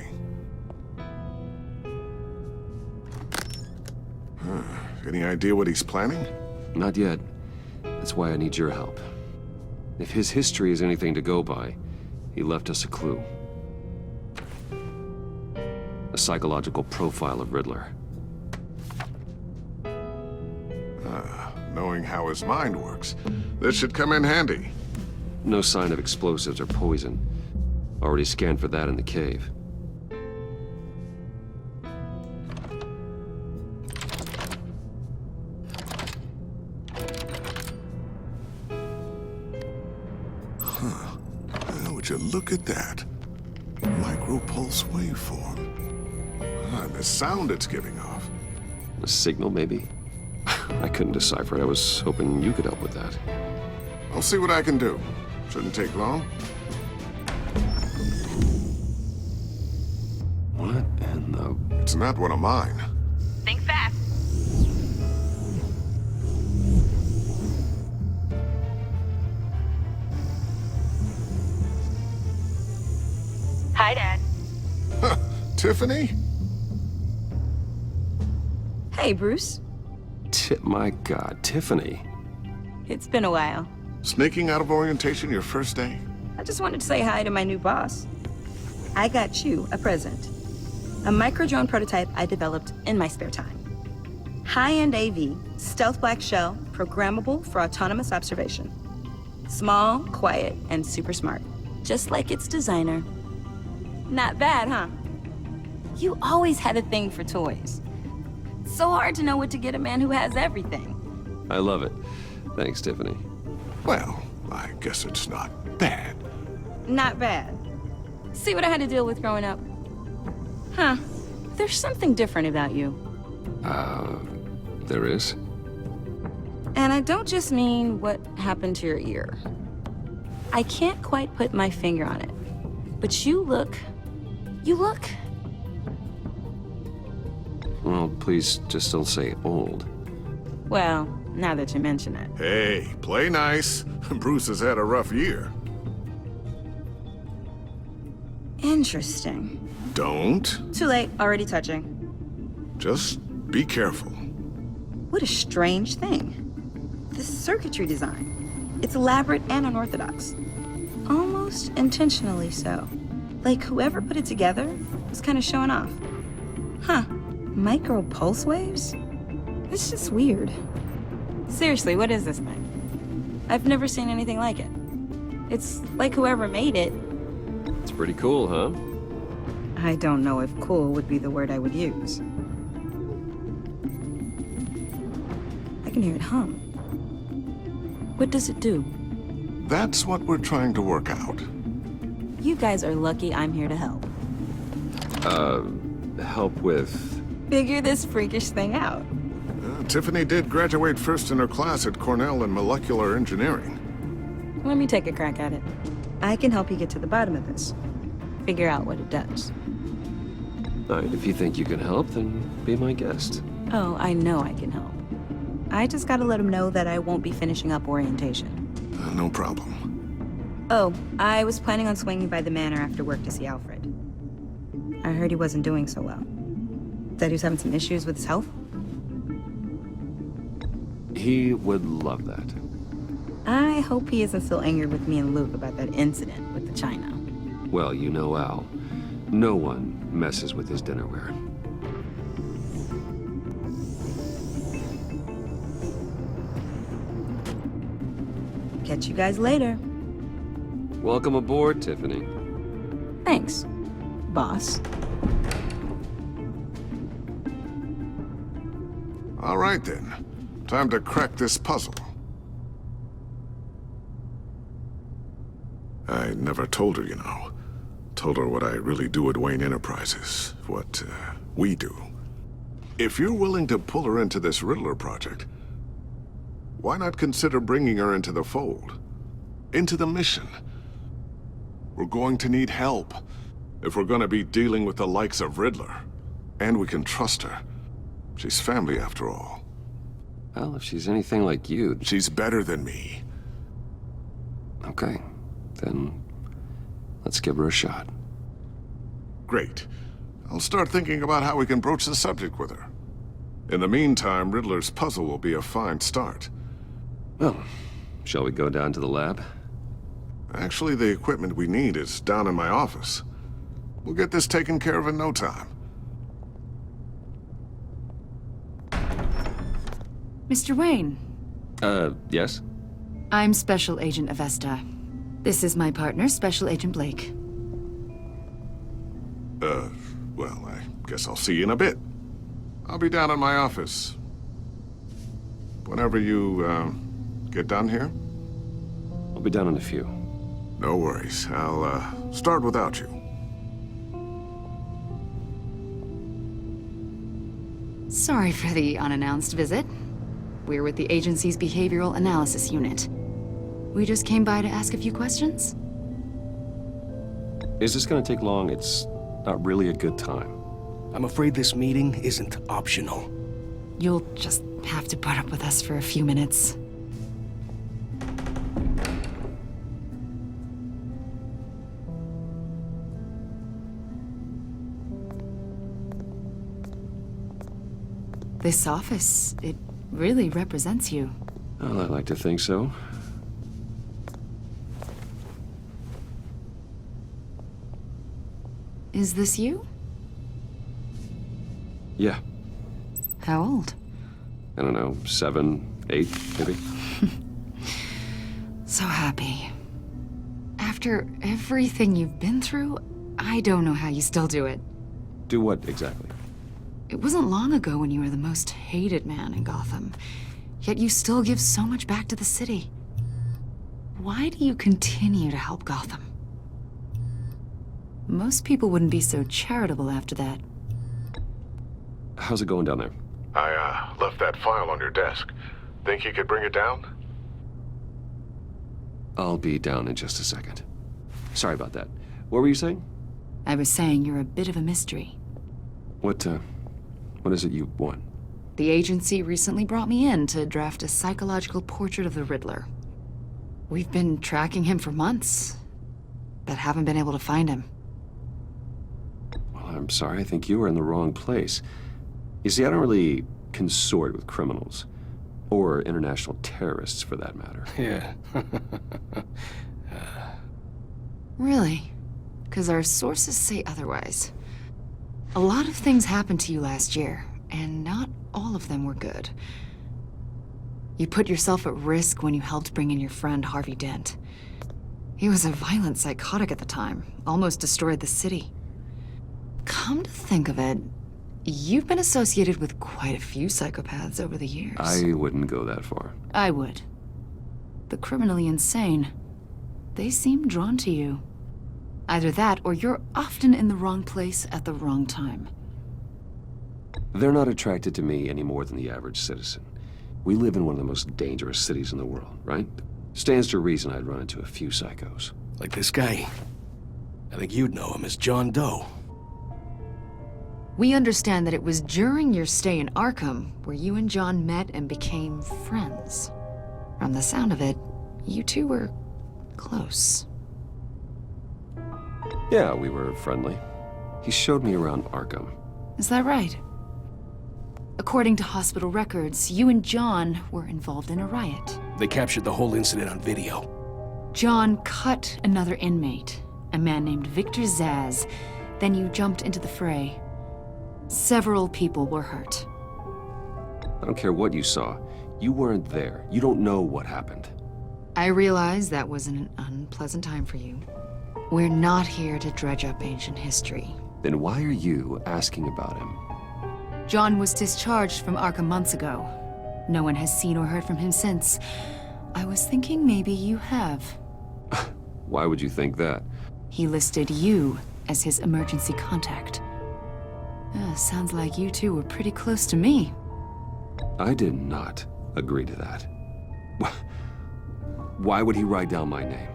[SPEAKER 10] Any idea what he's planning?
[SPEAKER 1] Not yet. That's why I need your help. If his history is anything to go by, he left us a clue. A psychological profile of Riddler.
[SPEAKER 10] Knowing how his mind works, this should come in handy.
[SPEAKER 1] No sign of explosives or poison. Already scanned for that in the cave.
[SPEAKER 10] Would you look at that? Micropulse waveform. And the sound it's giving off.
[SPEAKER 1] A signal, maybe? I couldn't decipher it. I was hoping you could help with that.
[SPEAKER 10] I'll see what I can do. Shouldn't take long.
[SPEAKER 1] What in the...
[SPEAKER 10] It's not one of mine.
[SPEAKER 17] Think fast.
[SPEAKER 6] Hi, Dad.
[SPEAKER 10] Tiffany?
[SPEAKER 6] Hey, Bruce.
[SPEAKER 1] My God, Tiffany.
[SPEAKER 6] It's been a while.
[SPEAKER 10] Sneaking out of orientation your first day?
[SPEAKER 6] I just wanted to say hi to my new boss. I got you a present. A micro-drone prototype I developed in my spare time. High-end AV, stealth black shell, programmable for autonomous observation. Small, quiet, and super smart. Just like its designer. Not bad, huh? You always had a thing for toys. So hard to know what to get a man who has everything.
[SPEAKER 1] I love it. Thanks, Tiffany.
[SPEAKER 10] Well, I guess it's not bad.
[SPEAKER 6] Not bad. See what I had to deal with growing up? Huh. There's something different about you.
[SPEAKER 1] There is?
[SPEAKER 6] And I don't just mean what happened to your ear. I can't quite put my finger on it. But you look...
[SPEAKER 1] Well, please just don't say old.
[SPEAKER 6] Well, now that you mention it.
[SPEAKER 10] Hey, play nice. Bruce has had a rough year.
[SPEAKER 6] Interesting.
[SPEAKER 10] Don't.
[SPEAKER 6] Too late, already touching.
[SPEAKER 10] Just be careful.
[SPEAKER 6] What a strange thing. This circuitry design. It's elaborate and unorthodox. Almost intentionally so. Like whoever put it together was kind of showing off. Huh. Micro pulse waves? It's just weird. Seriously, what is this thing? I've never seen anything like it. It's like whoever made it.
[SPEAKER 1] It's pretty cool, huh?
[SPEAKER 6] I don't know if cool would be the word I would use. I can hear it hum. What does it do?
[SPEAKER 10] That's what we're trying to work out.
[SPEAKER 6] You guys are lucky I'm here to help.
[SPEAKER 1] Help with...
[SPEAKER 6] Figure this freakish thing out.
[SPEAKER 10] Tiffany did graduate first in her class at Cornell in molecular engineering.
[SPEAKER 6] Let me take a crack at it. I can help you get to the bottom of this. Figure out what it does.
[SPEAKER 1] All right, if you think you can help, then be my guest.
[SPEAKER 6] Oh, I know I can help. I just gotta let him know that I won't be finishing up orientation.
[SPEAKER 10] No problem.
[SPEAKER 6] Oh, I was planning on swinging by the manor after work to see Alfred. I heard he wasn't doing so well. That he was having some issues with his health?
[SPEAKER 1] He would love that.
[SPEAKER 6] I hope he isn't still angry with me and Luke about that incident with the china.
[SPEAKER 1] Well, you know Al. No one messes with his dinnerware.
[SPEAKER 6] Catch you guys later.
[SPEAKER 1] Welcome aboard, Tiffany.
[SPEAKER 6] Thanks, boss.
[SPEAKER 10] All right, then. Time to crack this puzzle. I never told her, you know. Told her what I really do at Wayne Enterprises. What, we do. If you're willing to pull her into this Riddler project, why not consider bringing her into the fold? Into the mission? We're going to need help if we're going to be dealing with the likes of Riddler. And we can trust her. She's family, after all.
[SPEAKER 1] Well, if she's anything like you...
[SPEAKER 10] She's better than me.
[SPEAKER 1] Okay. Then let's give her a shot.
[SPEAKER 10] Great. I'll start thinking about how we can broach the subject with her. In the meantime, Riddler's puzzle will be a fine start.
[SPEAKER 1] Well, shall we go down to the lab?
[SPEAKER 10] Actually, the equipment we need is down in my office. We'll get this taken care of in no time.
[SPEAKER 13] Mr. Wayne.
[SPEAKER 1] Yes?
[SPEAKER 13] I'm Special Agent Avesta. This is my partner, Special Agent Blake.
[SPEAKER 10] Well, I guess I'll see you in a bit. I'll be down in my office. Whenever you, get done here?
[SPEAKER 1] I'll be down in a few.
[SPEAKER 10] No worries. I'll, start without you.
[SPEAKER 13] Sorry for the unannounced visit. We're with the agency's Behavioral Analysis Unit. We just came by to ask a few questions.
[SPEAKER 1] Is this gonna take long? It's not really a good time.
[SPEAKER 17] I'm afraid this meeting isn't optional.
[SPEAKER 13] You'll just have to put up with us for a few minutes. This office, it really represents you.
[SPEAKER 1] Well, I like to think so.
[SPEAKER 13] Is this you?
[SPEAKER 1] Yeah.
[SPEAKER 13] How old?
[SPEAKER 1] I don't know, 7, 8, maybe?
[SPEAKER 13] So happy. After everything you've been through, I don't know how you still do it.
[SPEAKER 1] Do what, exactly?
[SPEAKER 13] It wasn't long ago when you were the most hated man in Gotham, yet you still give so much back to the city. Why do you continue to help Gotham? Most people wouldn't be so charitable after that.
[SPEAKER 1] How's it going down there?
[SPEAKER 10] I, left that file on your desk. Think you could bring it down?
[SPEAKER 1] I'll be down in just a second. Sorry about that. What were you saying?
[SPEAKER 13] I was saying you're a bit of a mystery.
[SPEAKER 1] What is it you want?
[SPEAKER 13] The agency recently brought me in to draft a psychological portrait of the Riddler. We've been tracking him for months, but haven't been able to find him.
[SPEAKER 1] Well, I'm sorry. I think you were in the wrong place. You see, I don't really consort with criminals. Or international terrorists, for that matter.
[SPEAKER 17] Yeah.
[SPEAKER 13] Really? Because our sources say otherwise. A lot of things happened to you last year, and not all of them were good. You put yourself at risk when you helped bring in your friend Harvey Dent. He was a violent psychotic at the time, almost destroyed the city. Come to think of it, you've been associated with quite a few psychopaths over the years.
[SPEAKER 1] I wouldn't go that far.
[SPEAKER 13] I would. The criminally insane. They seem drawn to you. Either that, or you're often in the wrong place at the wrong time.
[SPEAKER 1] They're not attracted to me any more than the average citizen. We live in one of the most dangerous cities in the world, right? Stands to reason I'd run into a few psychos.
[SPEAKER 17] Like this guy. I think you'd know him as John Doe.
[SPEAKER 13] We understand that it was during your stay in Arkham where you and John met and became friends. From the sound of it, you two were close.
[SPEAKER 1] Yeah, we were friendly. He showed me around Arkham.
[SPEAKER 13] Is that right? According to hospital records, you and John were involved in a riot.
[SPEAKER 17] They captured the whole incident on video.
[SPEAKER 13] John cut another inmate, a man named Victor Zaz. Then you jumped into the fray. Several people were hurt.
[SPEAKER 1] I don't care what you saw. You weren't there. You don't know what happened.
[SPEAKER 13] I realize that was an unpleasant time for you. We're not here to dredge up ancient history.
[SPEAKER 1] Then why are you asking about him?
[SPEAKER 13] John was discharged from Arkham months ago. No one has seen or heard from him since. I was thinking maybe you have.
[SPEAKER 1] Why would you think that?
[SPEAKER 13] He listed you as his emergency contact. Sounds like you two were pretty close to me.
[SPEAKER 1] I did not agree to that. Why would he write down my name?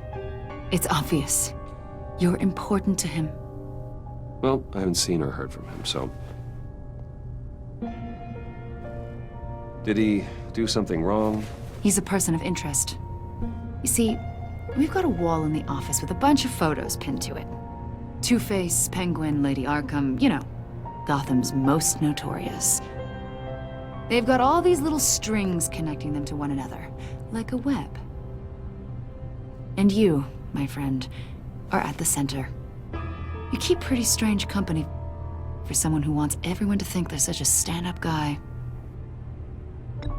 [SPEAKER 13] It's obvious. You're important to him.
[SPEAKER 1] Well, I haven't seen or heard from him, so... Did he do something wrong?
[SPEAKER 13] He's a person of interest. You see, we've got a wall in the office with a bunch of photos pinned to it. Two-Face, Penguin, Lady Arkham, you know, Gotham's most notorious. They've got all these little strings connecting them to one another, like a web. And you, my friend, are at the center. You keep pretty strange company for someone who wants everyone to think they're such a stand-up guy.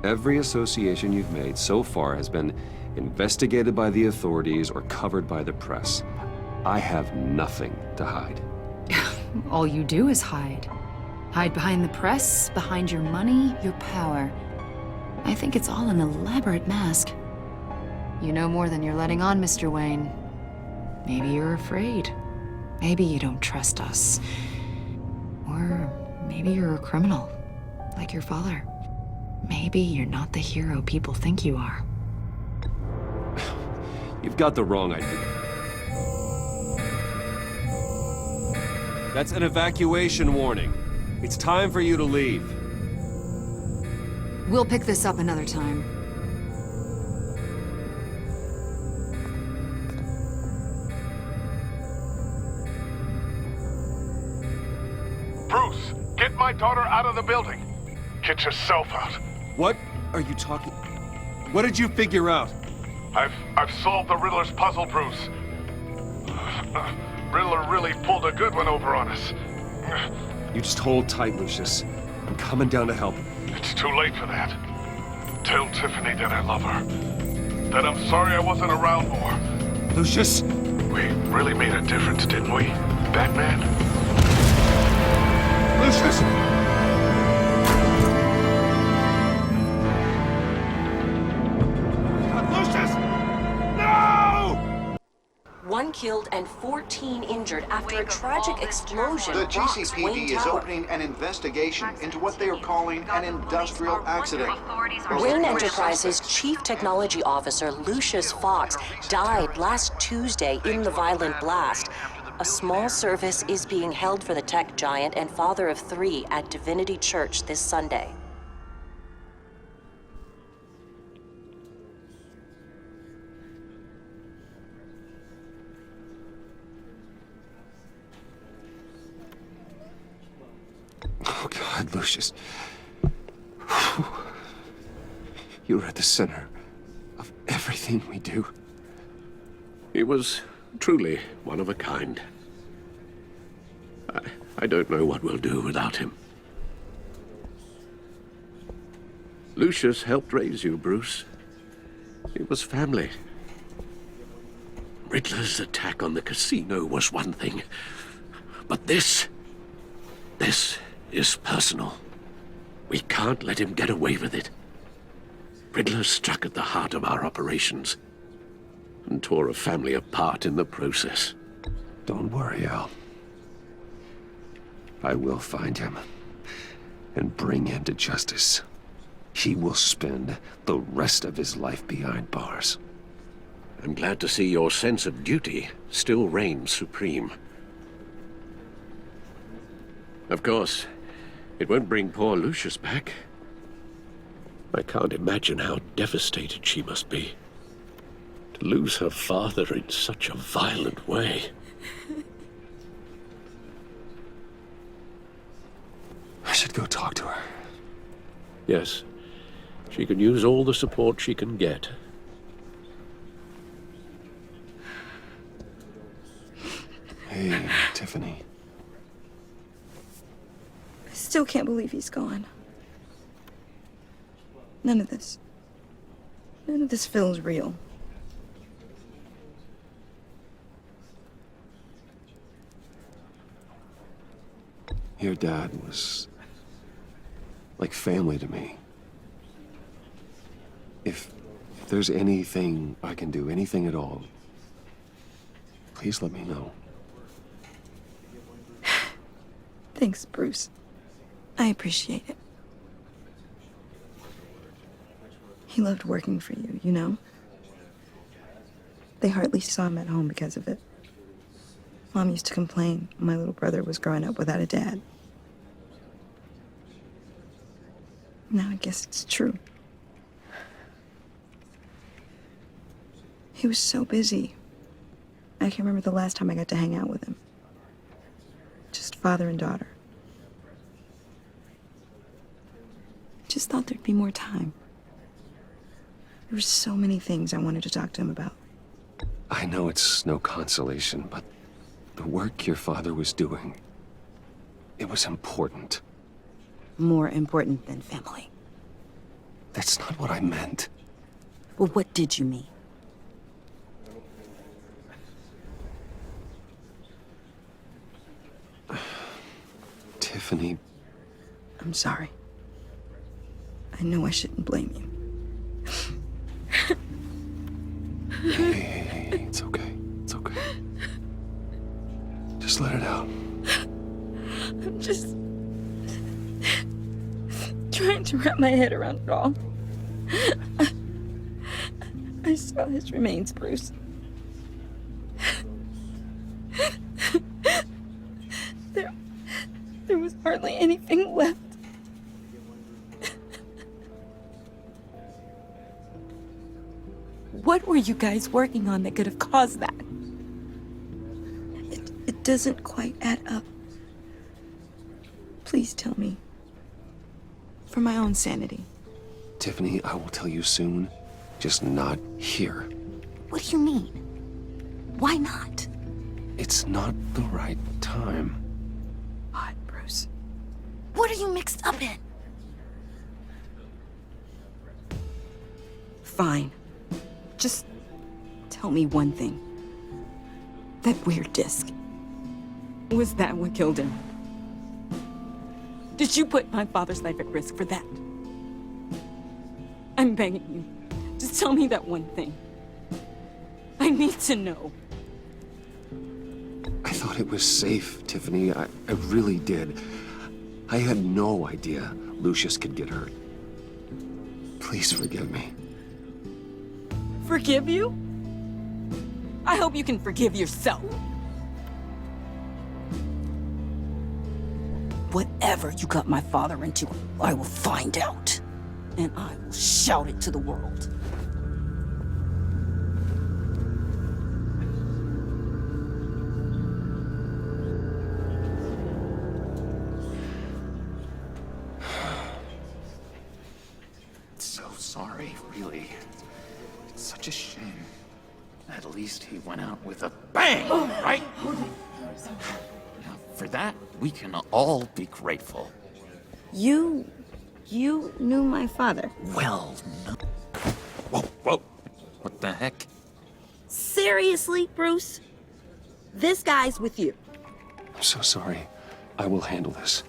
[SPEAKER 1] Every association you've made so far has been investigated by the authorities or covered by the press. I have nothing to hide.
[SPEAKER 13] All you do is hide. Hide behind the press, behind your money, your power. I think it's all an elaborate mask. You know more than you're letting on, Mr. Wayne. Maybe you're afraid. Maybe you don't trust us. Or maybe you're a criminal, like your father. Maybe you're not the hero people think you are.
[SPEAKER 1] You've got the wrong idea. That's an evacuation warning. It's time for you to leave.
[SPEAKER 13] We'll pick this up another time.
[SPEAKER 10] Bruce, get my daughter out of the building.
[SPEAKER 18] Get yourself out.
[SPEAKER 1] What are you talking? What did you figure out?
[SPEAKER 18] I've solved the Riddler's puzzle, Bruce. Riddler really pulled a good one over on us.
[SPEAKER 1] You just hold tight, Lucius. I'm coming down to help.
[SPEAKER 18] It's too late for that. Tell Tiffany that I love her. That I'm sorry I wasn't around more.
[SPEAKER 1] Lucius!
[SPEAKER 18] We really made a difference, didn't we, Batman?
[SPEAKER 1] Lucius! Lucius! No!
[SPEAKER 19] 1 killed and 14 injured after a tragic explosion.
[SPEAKER 2] The
[SPEAKER 19] rocks
[SPEAKER 2] GCPD
[SPEAKER 19] Wayne
[SPEAKER 2] is
[SPEAKER 19] Tower.
[SPEAKER 2] opening an investigation into what they are calling an industrial accident.
[SPEAKER 19] Wayne Enterprises' Chief Technology Officer Lucius Fox died last Tuesday in the violent blast. A small service is being held for the tech giant and father of 3 at Divinity Church this Sunday.
[SPEAKER 1] Oh, God, Lucius. You're at the center of everything we do.
[SPEAKER 15] He was truly one of a kind. I don't know what we'll do without him. Lucius helped raise you, Bruce. It was family. Riddler's attack on the casino was one thing, but this is personal. We can't let him get away with it. Riddler struck at the heart of our operations and tore a family apart in the process.
[SPEAKER 1] Don't worry, Al. I will find him and bring him to justice. He will spend the rest of his life behind bars.
[SPEAKER 15] I'm glad to see your sense of duty still reigns supreme. Of course, it won't bring poor Lucius back. I can't imagine how devastated she must be. To lose her father in such a violent way.
[SPEAKER 1] I should go talk to her.
[SPEAKER 15] Yes, she can use all the support she can get.
[SPEAKER 1] Hey, Tiffany.
[SPEAKER 6] I still can't believe he's gone. None of this feels real.
[SPEAKER 1] Your dad was like family to me. If there's anything I can do, anything at all, please let me know.
[SPEAKER 6] Thanks, Bruce. I appreciate it. He loved working for you, you know? They hardly saw him at home because of it. Mom used to complain my little brother was growing up without a dad. Now I guess it's true. He was so busy. I can't remember the last time I got to hang out with him. Just father and daughter. Just thought there'd be more time. There were so many things I wanted to talk to him about.
[SPEAKER 1] I know it's no consolation, but the work your father was doing, it was important.
[SPEAKER 6] More important than family.
[SPEAKER 1] That's not what I meant.
[SPEAKER 6] Well, what did you mean?
[SPEAKER 1] Tiffany.
[SPEAKER 6] I'm sorry. I know I shouldn't blame you.
[SPEAKER 1] Hey, it's okay. It's okay. Just let it out.
[SPEAKER 6] I'm just trying to wrap my head around it all. I saw his remains, Bruce. There was hardly anything left. What were you guys working on that could have caused that? It doesn't quite add up. Please tell me. for my own sanity.
[SPEAKER 1] Tiffany, I will tell you soon, just not here.
[SPEAKER 6] What do you mean? Why not?
[SPEAKER 1] It's not the right time.
[SPEAKER 6] What, Bruce? What are you mixed up in? Fine. Just tell me one thing. That weird disc. Was that what killed him? Did you put my father's life at risk for that? I'm begging you. Just tell me that one thing. I need to know.
[SPEAKER 1] I thought it was safe, Tiffany. I really did. I had no idea Lucius could get hurt. Please forgive me.
[SPEAKER 6] Forgive you? I hope you can forgive yourself. Whatever you got my father into, I will find out. And I will shout it to the world.
[SPEAKER 20] So sorry, really. It's such a shame. At least he went out with a bang, right? Now, for that, we can all be grateful.
[SPEAKER 6] You knew my father?
[SPEAKER 20] Well, no. Whoa, whoa. What the heck?
[SPEAKER 6] Seriously, Bruce? This guy's with you.
[SPEAKER 1] I'm so sorry. I will handle this.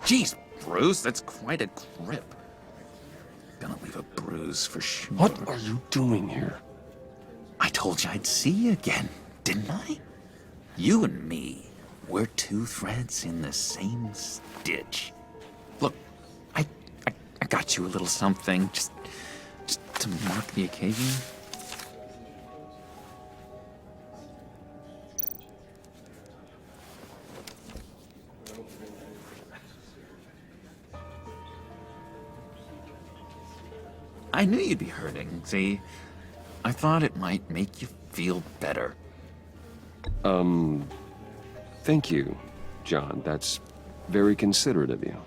[SPEAKER 20] Jeez, Bruce, that's quite a grip. Gonna leave a bruise for sure.
[SPEAKER 1] What are you doing here?
[SPEAKER 20] I told you I'd see you again, didn't I? You and me, we're two threads in the same stitch. Look, I got you a little something, just to mark the occasion. I knew you'd be hurting, see? I thought it might make you feel better.
[SPEAKER 1] Thank you, John. That's very considerate of you.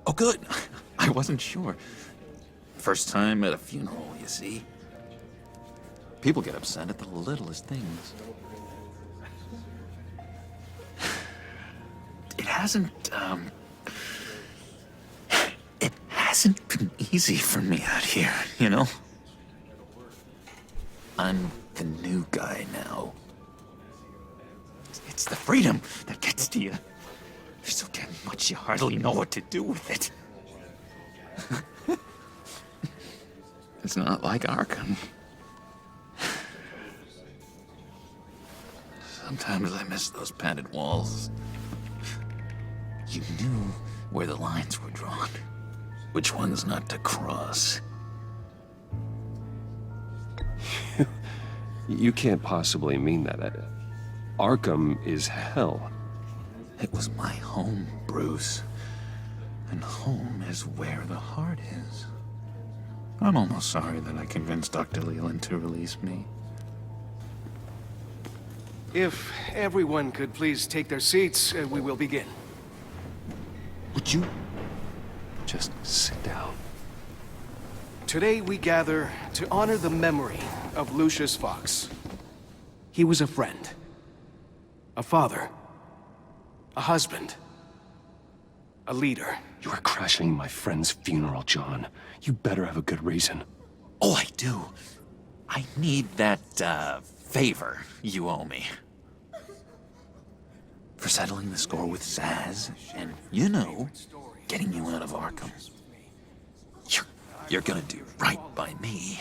[SPEAKER 20] Oh, good. I wasn't sure. First time at a funeral, you see? People get upset at the littlest things. It hasn't been easy for me out here, you know? I'm the new guy now. It's the freedom that gets to you. There's so damn much you hardly know what to do with it. It's not like Arkham. Sometimes I miss those padded walls. You knew where the lines were drawn. Which ones not to cross.
[SPEAKER 1] You can't possibly mean that. Arkham is hell.
[SPEAKER 20] It was my home, Bruce. And home is where the heart is. I'm almost sorry that I convinced Dr. Leland to release me.
[SPEAKER 21] If everyone could please take their seats, we will begin.
[SPEAKER 20] Would you
[SPEAKER 1] just sit down?
[SPEAKER 21] Today we gather to honor the memory of Lucius Fox. He was a friend, a father, a husband, a leader.
[SPEAKER 1] You are crashing my friend's funeral, John. You better have a good reason.
[SPEAKER 20] Oh, I do. I need that, favor you owe me. For settling the score with Zaz, and, you know, getting you out of Arkham. You're gonna do right by me,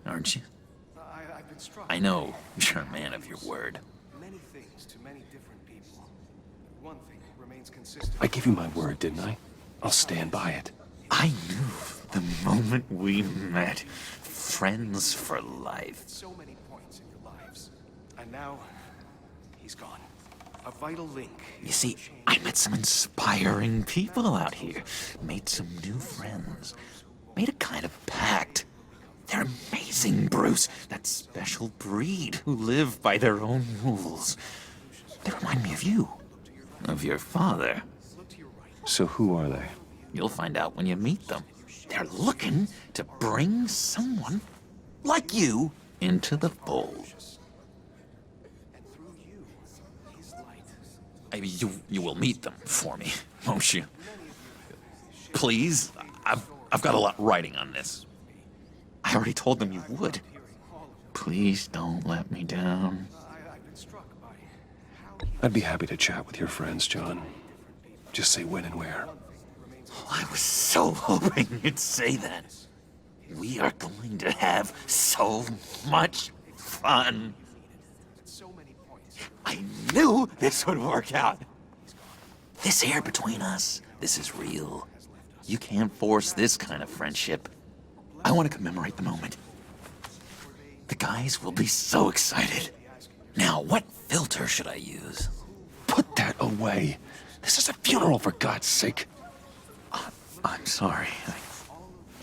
[SPEAKER 20] aren't you? I know you're a man of your word.
[SPEAKER 21] Many things to many different people. One thing remains consistent.
[SPEAKER 1] I gave you my word, didn't I? I'll stand by it.
[SPEAKER 20] I knew the moment we met. Friends for life.
[SPEAKER 21] So many points in your lives. And now, he's gone. A vital link.
[SPEAKER 20] You see, I met some inspiring people out here. Made some new friends. Made a kind of pact. They're amazing, Bruce. That special breed who live by their own rules. They remind me of you. Of your father.
[SPEAKER 1] So who are they?
[SPEAKER 20] You'll find out when you meet them. They're looking to bring someone like you into the fold. You will meet them for me, won't you? Please? I've got a lot riding on this. I already told them you would. Please don't let me down.
[SPEAKER 1] I'd be happy to chat with your friends, John. Just say when and where.
[SPEAKER 20] Oh, I was so hoping you'd say that. We are going to have so much fun. I knew this would work out. This air between us, this is real. You can't force this kind of friendship. I want to commemorate the moment. The guys will be so excited. Now, what filter should I use?
[SPEAKER 1] Put that away. This is a funeral, for God's sake.
[SPEAKER 20] I'm sorry.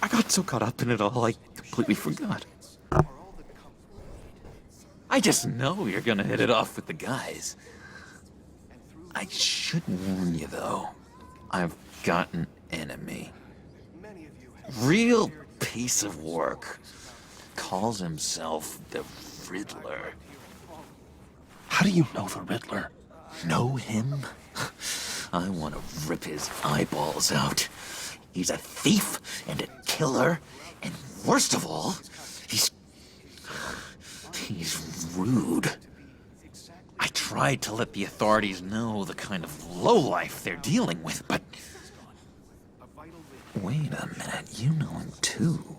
[SPEAKER 20] I got so caught up in it all, I completely forgot. I just know you're gonna hit it off with the guys. I should warn you, though. I've got an enemy. Real piece of work. Calls himself the Riddler.
[SPEAKER 1] How do you know the Riddler?
[SPEAKER 20] Know him? I want to rip his eyeballs out. He's a thief and a killer, and worst of all, he's rude. I tried to let the authorities know the kind of lowlife they're dealing with, but... Wait a minute, you know him too.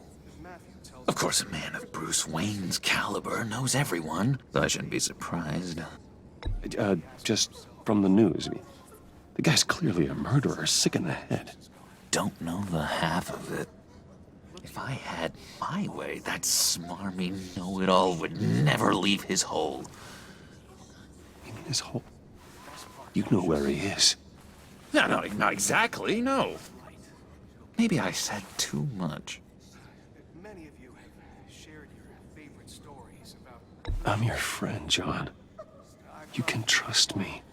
[SPEAKER 20] Of course, a man of Bruce Wayne's caliber knows everyone, so I shouldn't be surprised.
[SPEAKER 1] Just from the news. I mean, the guy's clearly a murderer, sick in the head.
[SPEAKER 20] Don't know the half of it. If I had my way, that smarmy know-it-all would never leave his hole.
[SPEAKER 1] You mean his hole? You know where he is.
[SPEAKER 20] No, not exactly, no. Maybe I said too much.
[SPEAKER 1] I'm your friend, John. You can trust me.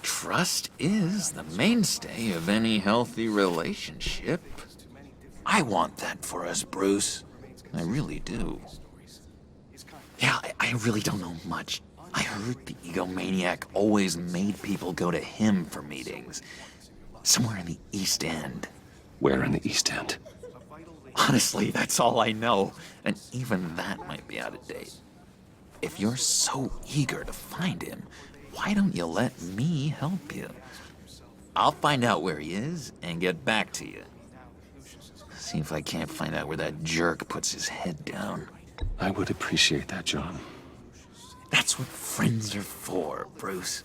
[SPEAKER 20] Trust is the mainstay of any healthy relationship. I want that for us, Bruce. I really do. Yeah, I really don't know much. I heard the egomaniac always made people go to him for meetings. Somewhere in the East End.
[SPEAKER 1] Where in the East End?
[SPEAKER 20] Honestly, that's all I know. And even that might be out of date. If you're so eager to find him, why don't you let me help you? I'll find out where he is and get back to you. See if I can't find out where that jerk puts his head down.
[SPEAKER 1] I would appreciate that, John.
[SPEAKER 20] That's what friends are for, Bruce.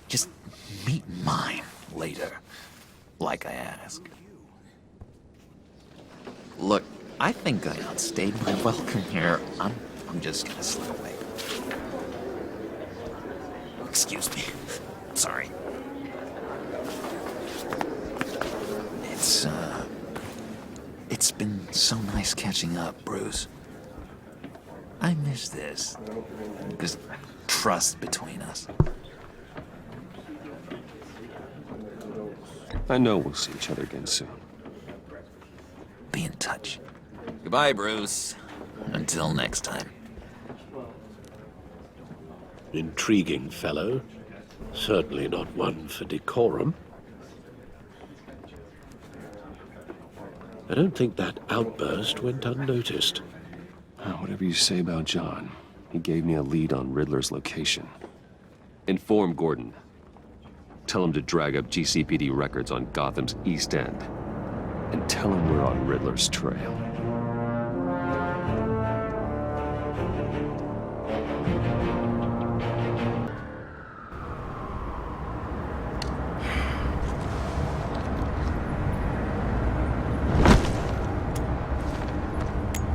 [SPEAKER 20] Just meet mine later, like I asked. Look, I think I outstayed my welcome here. I'm just gonna slip away. Excuse me. Sorry. It's been so nice catching up, Bruce. I miss this trust between us.
[SPEAKER 1] I know we'll see each other again soon.
[SPEAKER 20] Be in touch. Goodbye, Bruce. Until next time.
[SPEAKER 15] Intriguing fellow. Certainly not one for decorum. I don't think that outburst went unnoticed.
[SPEAKER 1] Whatever you say about John, he gave me a lead on Riddler's location. Inform Gordon. Tell him to drag up GCPD records on Gotham's East End. And tell him we're on Riddler's trail.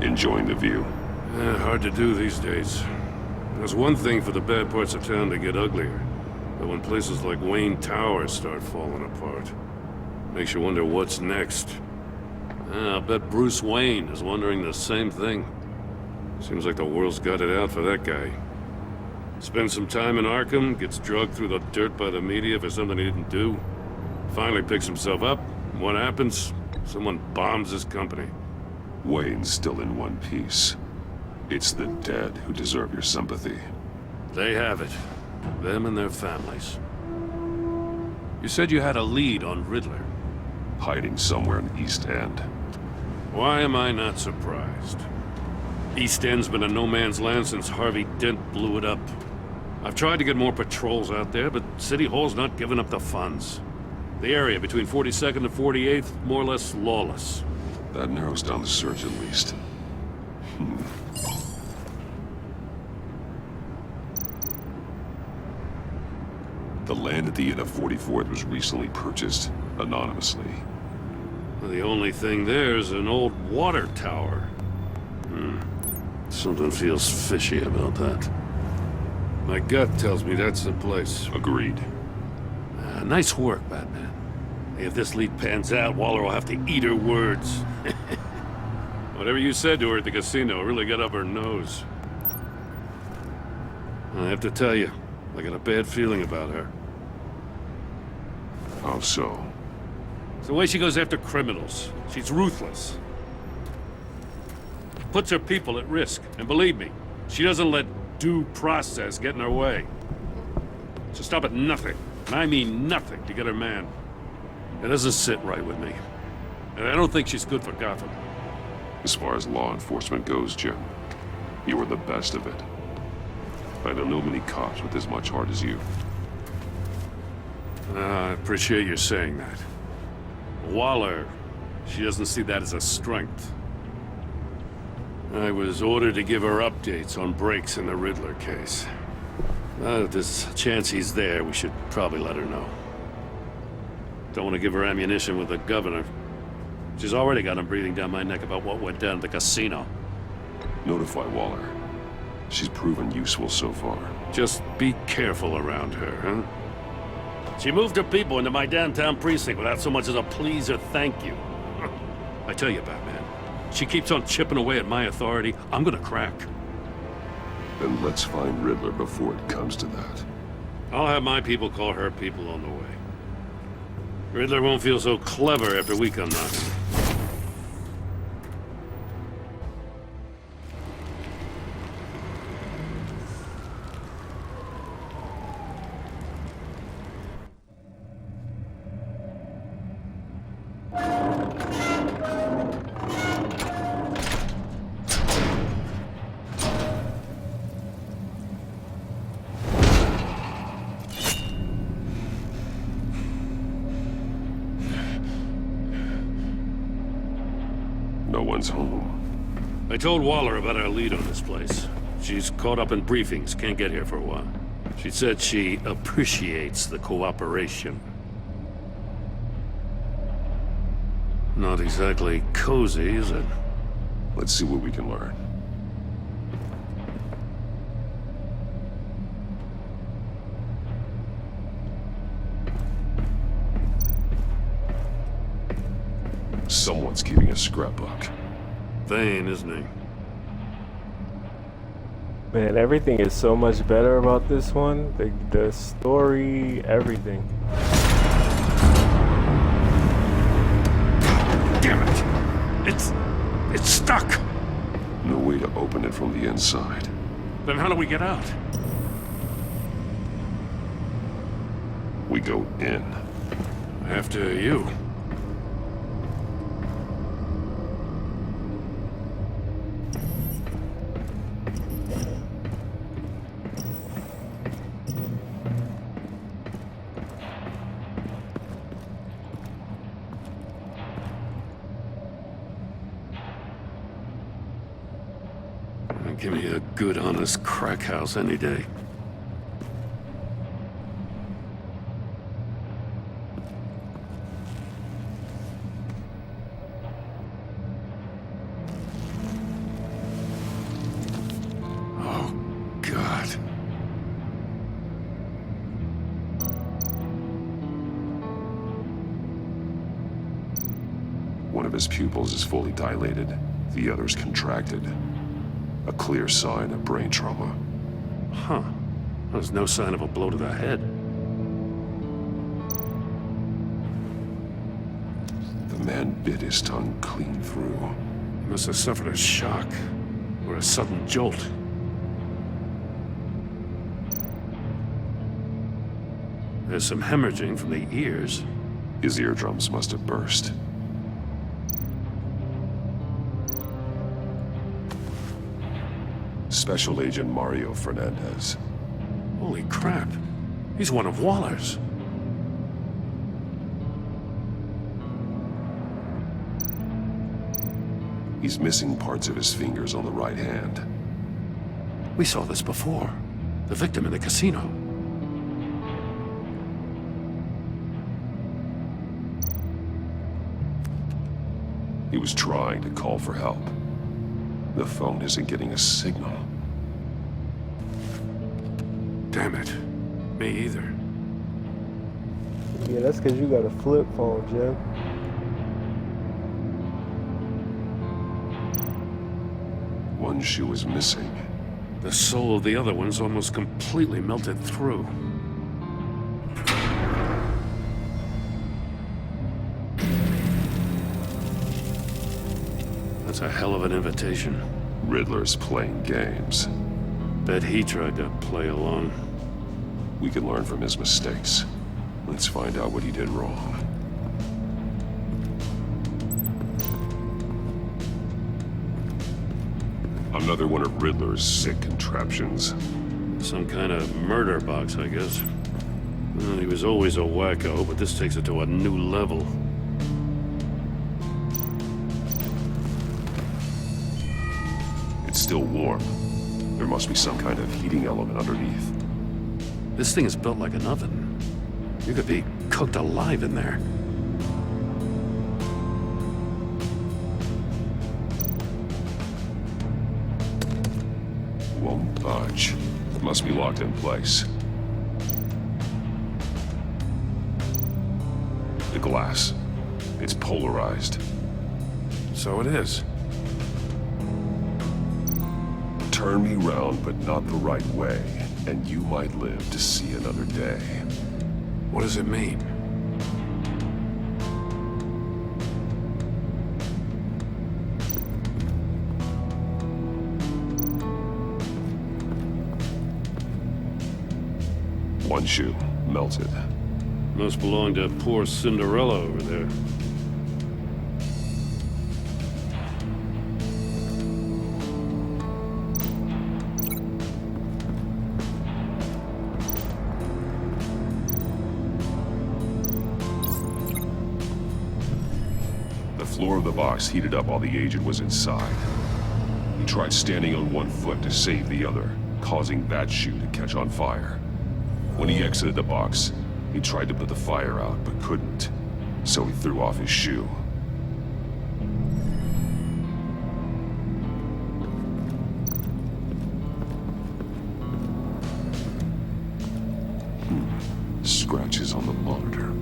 [SPEAKER 3] Enjoying the view. Hard to do these days. There's one thing for the bad parts of town to get uglier, but when places like Wayne Tower start falling apart, makes you wonder what's next. I'll bet Bruce Wayne is wondering the same thing. Seems like the world's got it out for that guy. Spends some time in Arkham, gets drugged through the dirt by the media for something he didn't do. Finally picks himself up. What happens? Someone bombs his company.
[SPEAKER 1] Wayne's still in one piece. It's the dead who deserve your sympathy.
[SPEAKER 3] They have it. Them and their families. You said you had a lead on Riddler.
[SPEAKER 1] Hiding somewhere in East End.
[SPEAKER 3] Why am I not surprised? East End's been a no-man's land since Harvey Dent blew it up. I've tried to get more patrols out there, but City Hall's not giving up the funds. The area between 42nd and 48th, more or less lawless.
[SPEAKER 1] That narrows down the search at least. The land at the end of 44th was recently purchased, anonymously.
[SPEAKER 3] The only thing there is an old water tower. Something feels fishy about that. My gut tells me that's the place.
[SPEAKER 1] Agreed.
[SPEAKER 3] Nice work, Batman. If this lead pans out, Waller will have to eat her words. Whatever you said to her at the casino really got up her nose. I have to tell you, I got a bad feeling about her.
[SPEAKER 1] How so?
[SPEAKER 3] It's the way she goes after criminals. She's ruthless. Puts her people at risk. And believe me, she doesn't let due process get in her way. She'll stop at nothing, and I mean nothing, to get her man. It doesn't sit right with me. And I don't think she's good for Gotham.
[SPEAKER 1] As far as law enforcement goes, Jim, you are the best of it. I don't know many cops with as much heart as you.
[SPEAKER 3] I appreciate you saying that. Waller, she doesn't see that as a strength. I was ordered to give her updates on breaks in the Riddler case. If there's a chance he's there, we should probably let her know. Don't want to give her ammunition with the governor. She's already got him breathing down my neck about what went down at the casino.
[SPEAKER 1] Notify Waller. She's proven useful so far.
[SPEAKER 3] Just be careful around her, huh? She moved her people into my downtown precinct without so much as a please or thank you. I tell you, Batman, she keeps on chipping away at my authority, I'm gonna crack.
[SPEAKER 1] Then let's find Riddler before it comes to that.
[SPEAKER 3] I'll have my people call her people on the way. Riddler won't feel so clever after we come knocking.
[SPEAKER 1] No one's home.
[SPEAKER 3] I told Waller about our lead on this place. She's caught up in briefings, can't get here for a while. She said she appreciates the cooperation. Not exactly cozy, is it?
[SPEAKER 1] Let's see what we can learn. Someone's keeping a scrapbook.
[SPEAKER 3] Thane, isn't he?
[SPEAKER 11] Man, everything is so much better about this one. The story, everything.
[SPEAKER 3] Damn it! It's stuck!
[SPEAKER 1] No way to open it from the inside.
[SPEAKER 3] Then how do we get out?
[SPEAKER 1] We go in.
[SPEAKER 3] After you. Give me a good, honest crack house any day. Oh, God.
[SPEAKER 1] One of his pupils is fully dilated. The other's contracted. A clear sign of brain trauma.
[SPEAKER 3] Huh. There's no sign of a blow to the head.
[SPEAKER 1] man bit his tongue clean through.
[SPEAKER 3] He must have suffered a shock, or a sudden jolt. There's some hemorrhaging from the ears.
[SPEAKER 1] His eardrums must have burst. Special Agent Mario Fernandez.
[SPEAKER 3] Holy crap. He's one of Waller's.
[SPEAKER 1] He's missing parts of his fingers on the right hand.
[SPEAKER 3] We saw this before. The victim in the casino.
[SPEAKER 1] He was trying to call for help. The phone isn't getting a signal.
[SPEAKER 3] Damn it. Me either.
[SPEAKER 11] Yeah, that's because you got a flip phone, Jim.
[SPEAKER 1] One shoe is missing.
[SPEAKER 3] The sole of the other one's almost completely melted through. That's a hell of an invitation.
[SPEAKER 1] Riddler's playing games.
[SPEAKER 3] Bet he tried to play along.
[SPEAKER 1] We can learn from his mistakes. Let's find out what he did wrong. Another one of Riddler's sick contraptions.
[SPEAKER 3] Some kind of murder box, I guess. Well, he was always a wacko, but this takes it to a new level.
[SPEAKER 1] It's still warm. There must be some kind of heating element underneath.
[SPEAKER 3] This thing is built like an oven. You could be cooked alive in there.
[SPEAKER 1] Won't budge. Must be locked in place. The glass. It's polarized.
[SPEAKER 3] So it is.
[SPEAKER 1] Turn me round, but not the right way, and you might live to see another day.
[SPEAKER 3] What does it mean?
[SPEAKER 1] One shoe, melted.
[SPEAKER 3] Must belong to poor Cinderella over there.
[SPEAKER 1] The floor of the box heated up while the agent was inside. He tried standing on one foot to save the other, causing that shoe to catch on fire. When he exited the box, he tried to put the fire out, but couldn't. So he threw off his shoe. Scratches on the monitor.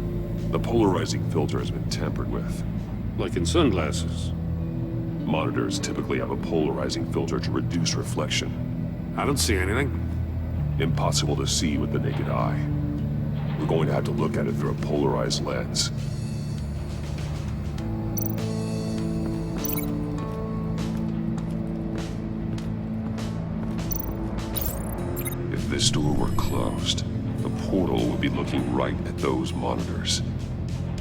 [SPEAKER 1] The polarizing filter has been tampered with.
[SPEAKER 3] Like in sunglasses.
[SPEAKER 1] Monitors typically have a polarizing filter to reduce reflection.
[SPEAKER 3] I don't see anything.
[SPEAKER 1] Impossible to see with the naked eye. We're going to have to look at it through a polarized lens. If this door were closed, the portal would be looking right at those monitors.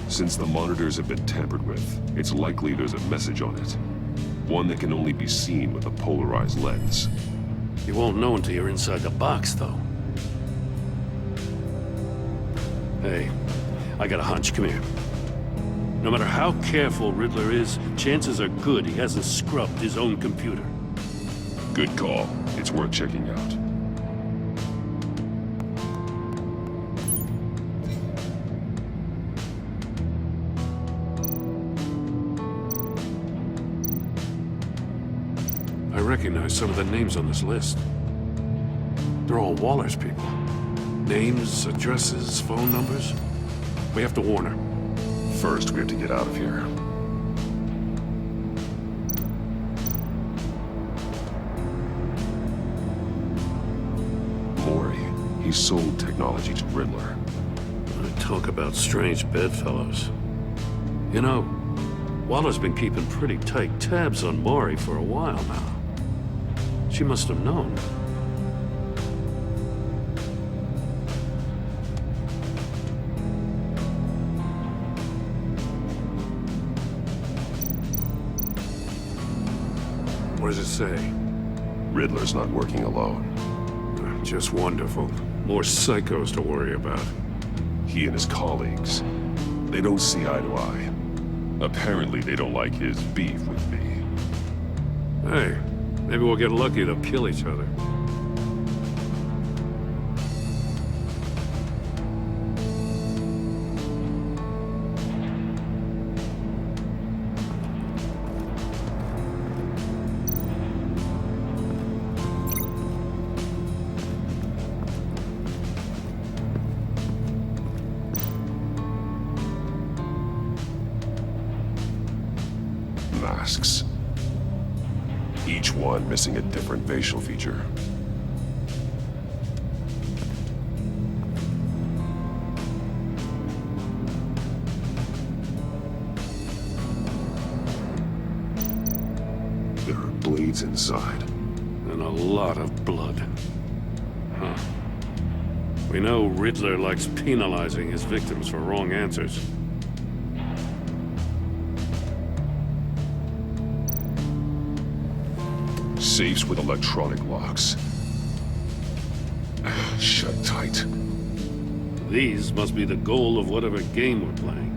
[SPEAKER 1] Since the monitors have been tampered with, it's likely there's a message on it. One that can only be seen with a polarized lens.
[SPEAKER 3] You won't know until you're inside the box, though. Hey, I got a hunch. Come here. No matter how careful Riddler is, chances are good he hasn't scrubbed his own computer.
[SPEAKER 1] Good call. It's worth checking out.
[SPEAKER 3] I recognize some of the names on this list. They're all Waller's people. Names, addresses, phone numbers. We have to warn her.
[SPEAKER 1] First, we have to get out of here. Maury, he sold technology to Riddler.
[SPEAKER 3] Talk about strange bedfellows. You know, Waller's been keeping pretty tight tabs on Maury for a while now. She must have known. What does it say?
[SPEAKER 1] Riddler's not working alone.
[SPEAKER 3] Just wonderful. More psychos to worry about.
[SPEAKER 1] He and his colleagues, they don't see eye to eye. Apparently they don't like his beef with me.
[SPEAKER 3] Hey, maybe we'll get lucky to kill each other.
[SPEAKER 1] Masks. Each one missing a different facial feature. There are blades inside.
[SPEAKER 3] And a lot of blood. Huh. We know Riddler likes penalizing his victims for wrong answers.
[SPEAKER 1] Safes with electronic locks. Shut tight.
[SPEAKER 3] These must be the goal of whatever game we're playing.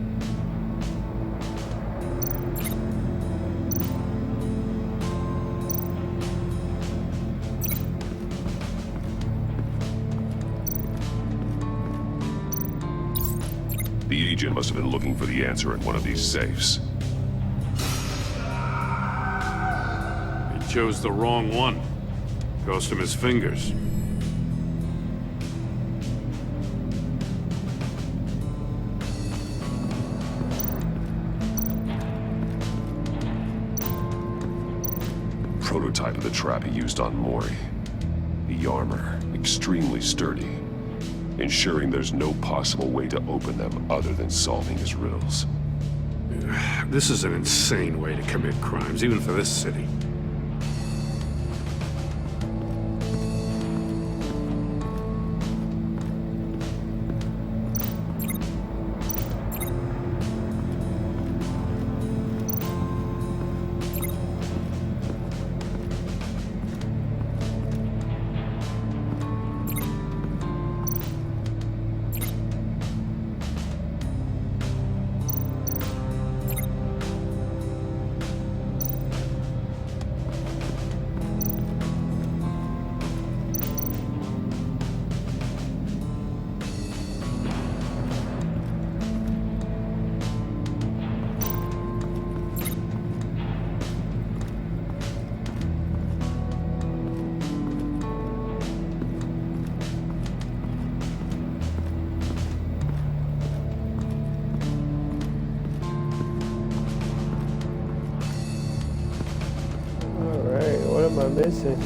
[SPEAKER 1] The agent must have been looking for the answer in one of these safes.
[SPEAKER 3] Chose the wrong one. Cost him his fingers.
[SPEAKER 1] Prototype of the trap he used on Maury. The armor, extremely sturdy, ensuring there's no possible way to open them other than solving his riddles.
[SPEAKER 3] This is an insane way to commit crimes, even for this city.
[SPEAKER 11] What am I missing?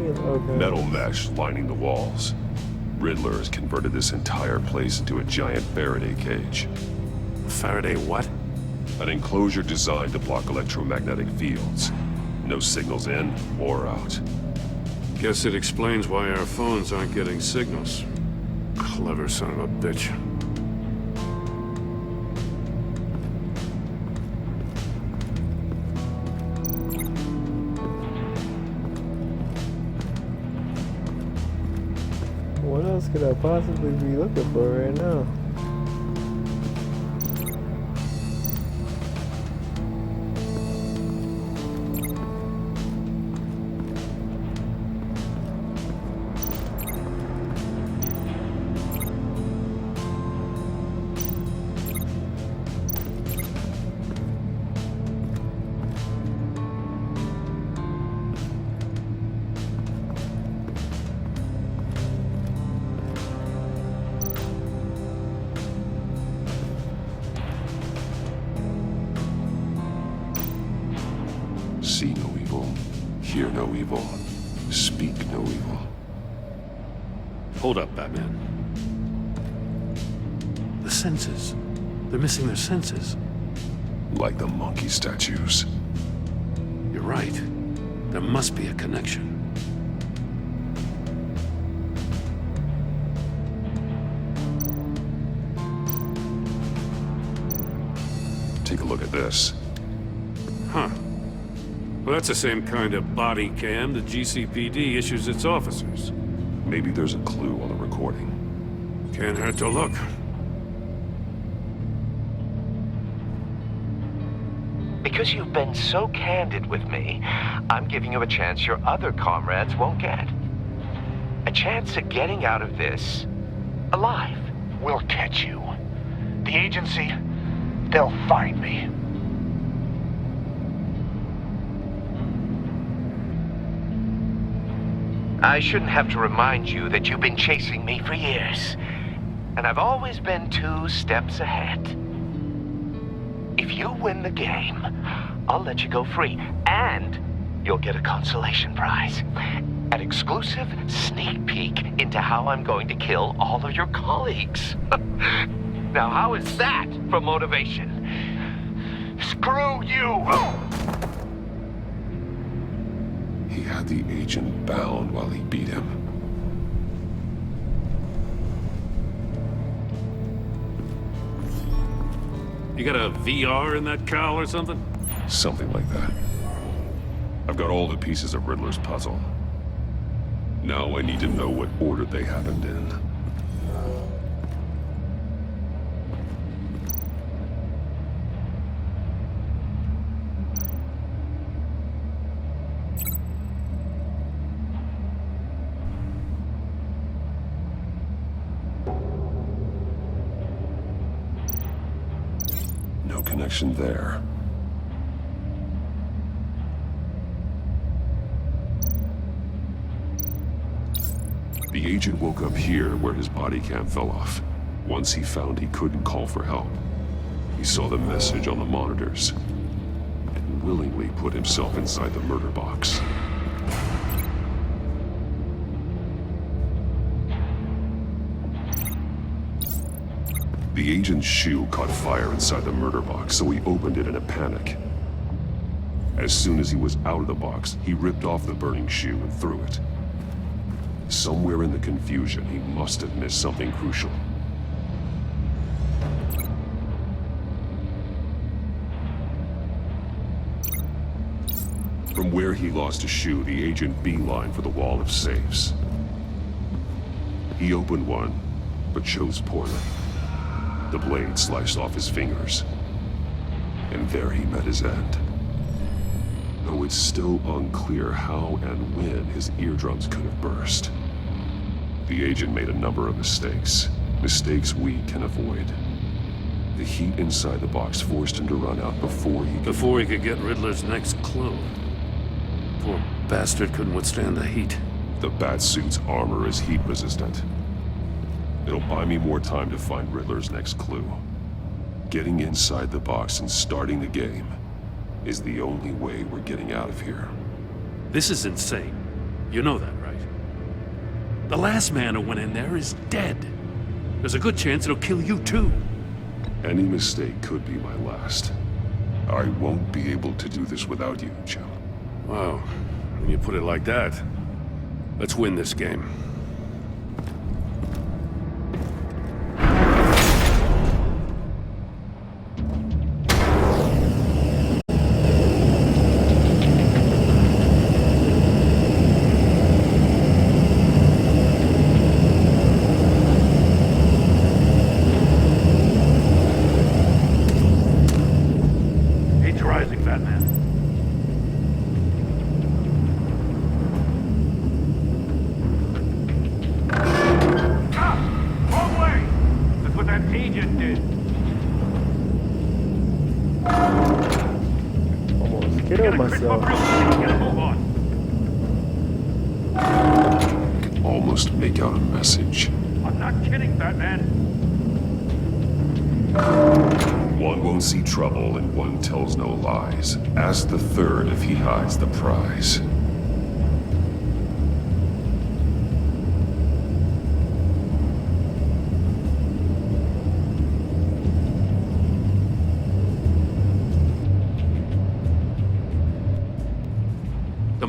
[SPEAKER 11] Okay.
[SPEAKER 1] Metal mesh lining the walls. Riddler has converted this entire place into a giant Faraday cage.
[SPEAKER 3] Faraday what?
[SPEAKER 1] An enclosure designed to block electromagnetic fields. No signals in or out.
[SPEAKER 3] Guess it explains why our phones aren't getting signals. Clever son of a bitch.
[SPEAKER 11] What else could I possibly be looking for right now?
[SPEAKER 1] no evil. Speak no evil.
[SPEAKER 3] Hold up, Batman. The senses. They're missing their senses.
[SPEAKER 1] Like the monkey statues.
[SPEAKER 3] You're right. There must be a connection.
[SPEAKER 1] Take a look at this.
[SPEAKER 3] Huh. Well, that's the same kind of body cam the GCPD issues its officers.
[SPEAKER 1] Maybe there's a clue on the recording.
[SPEAKER 3] Can't hurt to look.
[SPEAKER 9] Because you've been so candid with me, I'm giving you a chance your other comrades won't get. A chance at getting out of this alive.
[SPEAKER 2] We'll catch you. The agency, they'll find me.
[SPEAKER 9] I shouldn't have to remind you that you've been chasing me for years. And I've always been 2 steps ahead. If you win the game, I'll let you go free. And you'll get a consolation prize. An exclusive sneak peek into how I'm going to kill all of your colleagues. Now, how is that for motivation? Screw you!
[SPEAKER 1] He had the agent bound while he beat him.
[SPEAKER 3] You got a VR in that cowl or something?
[SPEAKER 1] Something like that. I've got all the pieces of Riddler's puzzle. Now I need to know what order they happened in. No connection there. The agent woke up here where his body cam fell off. Once he found he couldn't call for help, he saw the message on the monitors and willingly put himself inside the murder box. The agent's shoe caught fire inside the murder box, so he opened it in a panic. As soon as he was out of the box, he ripped off the burning shoe and threw it. Somewhere in the confusion, he must have missed something crucial. From where he lost a shoe, the agent beelined for the wall of safes. He opened one, but chose poorly. The blade sliced off his fingers, and there he met his end. Though it's still unclear how and when his eardrums could have burst. The agent made a number of mistakes. Mistakes we can avoid. The heat inside the box forced him to run out before he
[SPEAKER 3] could get Riddler's next clue. Poor bastard couldn't withstand the heat.
[SPEAKER 1] The Batsuit's armor is heat resistant. It'll buy me more time to find Riddler's next clue. Getting inside the box and starting the game is the only way we're getting out of here.
[SPEAKER 3] This is insane. You know that, right? The last man who went in there is dead. There's a good chance it'll kill you too.
[SPEAKER 1] Any mistake could be my last. I won't be able to do this without you, Jim.
[SPEAKER 3] Wow, when you put it like that, let's win this game.
[SPEAKER 1] Almost make out a message.
[SPEAKER 3] I'm not kidding, Batman.
[SPEAKER 1] One won't see trouble and one tells no lies. Ask the third if he hides the prize.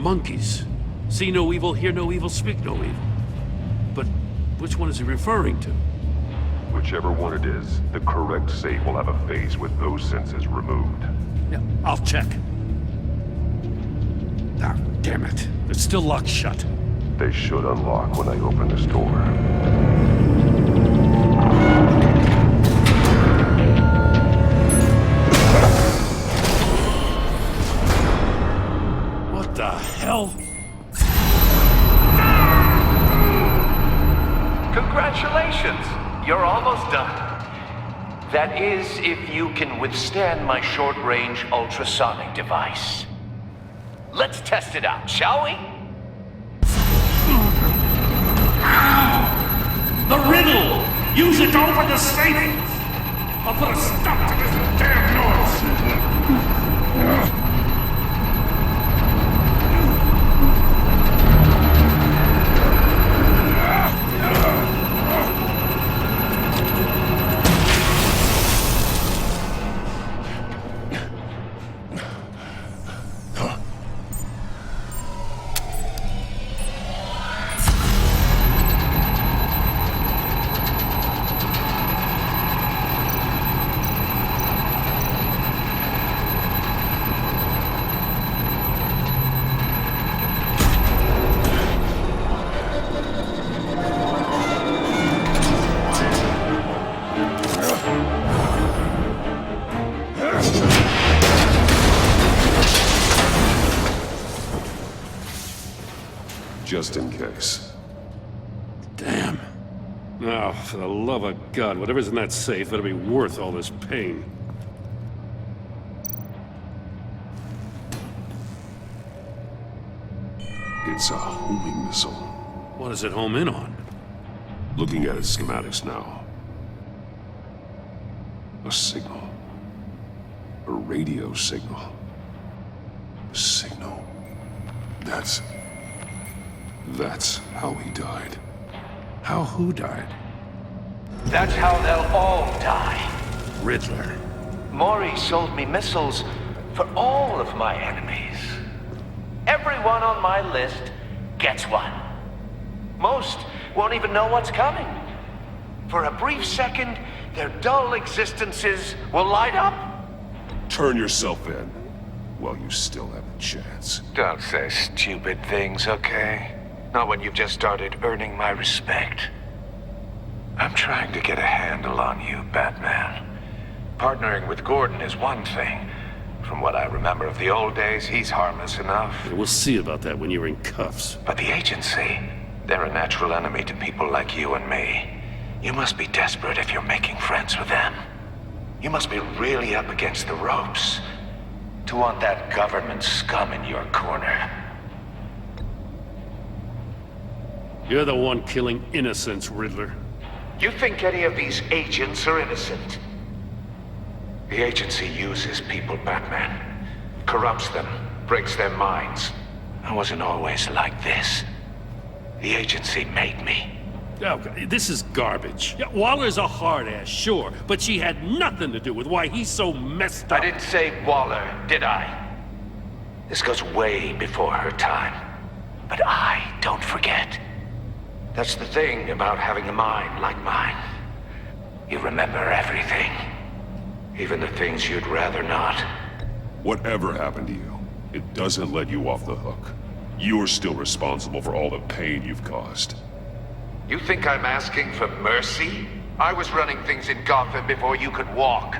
[SPEAKER 3] monkeys. See no evil, hear no evil, speak no evil. But which one is he referring to?
[SPEAKER 4] Whichever one it is, the correct safe will have a face with those senses removed.
[SPEAKER 3] Yeah, I'll check. Ah, damn it. They're still locked shut.
[SPEAKER 4] They should unlock when I open this door.
[SPEAKER 3] What the hell?
[SPEAKER 9] Congratulations! You're almost done. That is, if you can withstand my short-range ultrasonic device. Let's test it out, shall we?
[SPEAKER 3] The riddle! Use it to open the safe! I'll put a stop to this damn noise!
[SPEAKER 4] Just in case.
[SPEAKER 3] Damn. Oh, for the love of God, whatever's in that safe better be worth all this pain.
[SPEAKER 4] It's a homing missile.
[SPEAKER 3] What does it home in on?
[SPEAKER 4] Looking at its schematics now. A signal. A radio signal. A signal. That's how he died.
[SPEAKER 3] How who died?
[SPEAKER 9] That's how they'll all die.
[SPEAKER 3] Riddler.
[SPEAKER 9] Maury sold me missiles for all of my enemies. Everyone on my list gets one. Most won't even know what's coming. For a brief second, their dull existences will light up.
[SPEAKER 4] Turn yourself in while you still have a chance.
[SPEAKER 9] Don't say stupid things, okay? Not when you've just started earning my respect. I'm trying to get a handle on you, Batman. Partnering with Gordon is one thing. From what I remember of the old days, he's harmless enough.
[SPEAKER 3] Yeah, we'll see about that when you're in cuffs.
[SPEAKER 9] But the agency, they're a natural enemy to people like you and me. You must be desperate if you're making friends with them. You must be really up against the ropes to want that government scum in your corner.
[SPEAKER 3] You're the one killing innocents, Riddler.
[SPEAKER 9] You think any of these agents are innocent? The agency uses people, Batman. Corrupts them, breaks their minds. I wasn't always like this. The agency made me.
[SPEAKER 3] Oh, this is garbage. Yeah, Waller's a hard-ass, sure, but she had nothing to do with why he's so messed up.
[SPEAKER 9] I didn't say Waller, did I? This goes way before her time. But I don't forget. That's the thing about having a mind like mine. You remember everything. Even the things you'd rather not.
[SPEAKER 4] Whatever happened to you, it doesn't let you off the hook. You're still responsible for all the pain you've caused.
[SPEAKER 9] You think I'm asking for mercy? I was running things in Gotham before you could walk.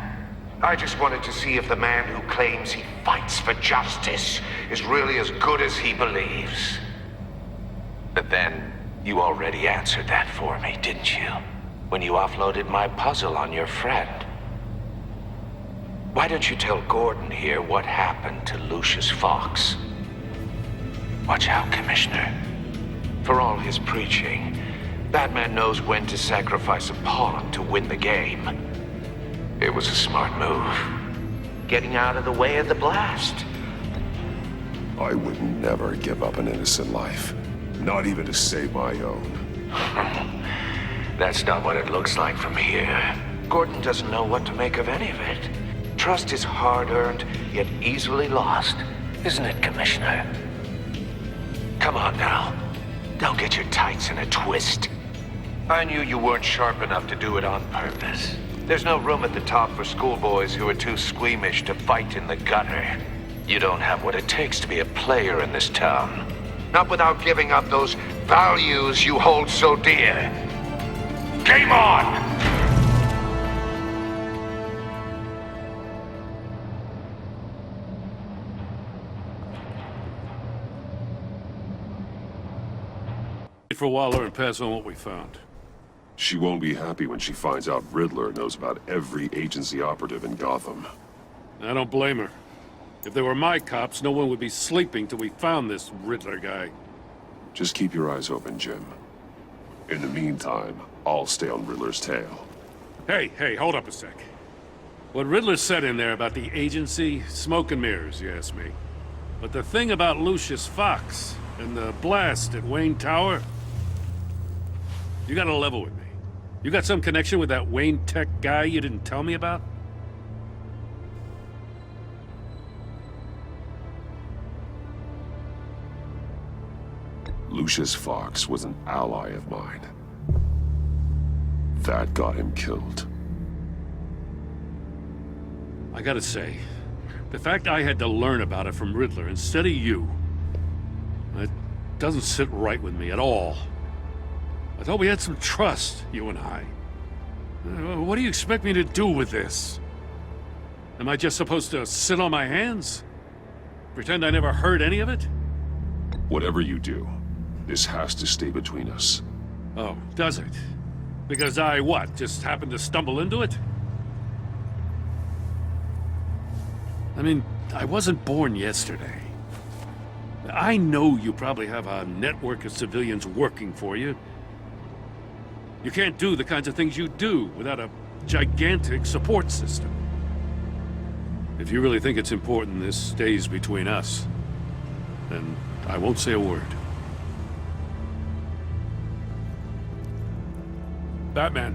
[SPEAKER 9] I just wanted to see if the man who claims he fights for justice is really as good as he believes. But then, you already answered that for me, didn't you? When you offloaded my puzzle on your friend. Why don't you tell Gordon here what happened to Lucius Fox? Watch out, Commissioner. For all his preaching, Batman knows when to sacrifice a pawn to win the game. It was a smart move. Getting out of the way of the blast.
[SPEAKER 4] I would never give up an innocent life. Not even to save my own.
[SPEAKER 9] That's not what it looks like from here. Gordon doesn't know what to make of any of it. Trust is hard-earned, yet easily lost. Isn't it, Commissioner? Come on now. Don't get your tights in a twist. I knew you weren't sharp enough to do it on purpose. There's no room at the top for schoolboys who are too squeamish to fight in the gutter. You don't have what it takes to be a player in this town. Not without giving up those values you hold so dear. Game on!
[SPEAKER 3] For Waller and pass on what we found.
[SPEAKER 4] She won't be happy when she finds out Riddler knows about every agency operative in Gotham.
[SPEAKER 3] I don't blame her. If they were my cops, no one would be sleeping till we found this Riddler guy.
[SPEAKER 4] Just keep your eyes open, Jim. In the meantime, I'll stay on Riddler's tail.
[SPEAKER 3] Hey, hold up a sec. What Riddler said in there about the agency, smoke and mirrors, you ask me. But the thing about Lucius Fox and the blast at Wayne Tower, you gotta level with me. You got some connection with that Wayne Tech guy you didn't tell me about?
[SPEAKER 4] Lucius Fox was an ally of mine. That got him killed.
[SPEAKER 3] I gotta say, the fact I had to learn about it from Riddler instead of you, it doesn't sit right with me at all. I thought we had some trust, you and I. What do you expect me to do with this? Am I just supposed to sit on my hands? Pretend I never heard any of it?
[SPEAKER 4] Whatever you do, this has to stay between us.
[SPEAKER 3] Oh, does it? Because I, what, just happened to stumble into it? I mean, I wasn't born yesterday. I know you probably have a network of civilians working for you. You can't do the kinds of things you do without a gigantic support system. If you really think it's important this stays between us, then I won't say a word. Batman.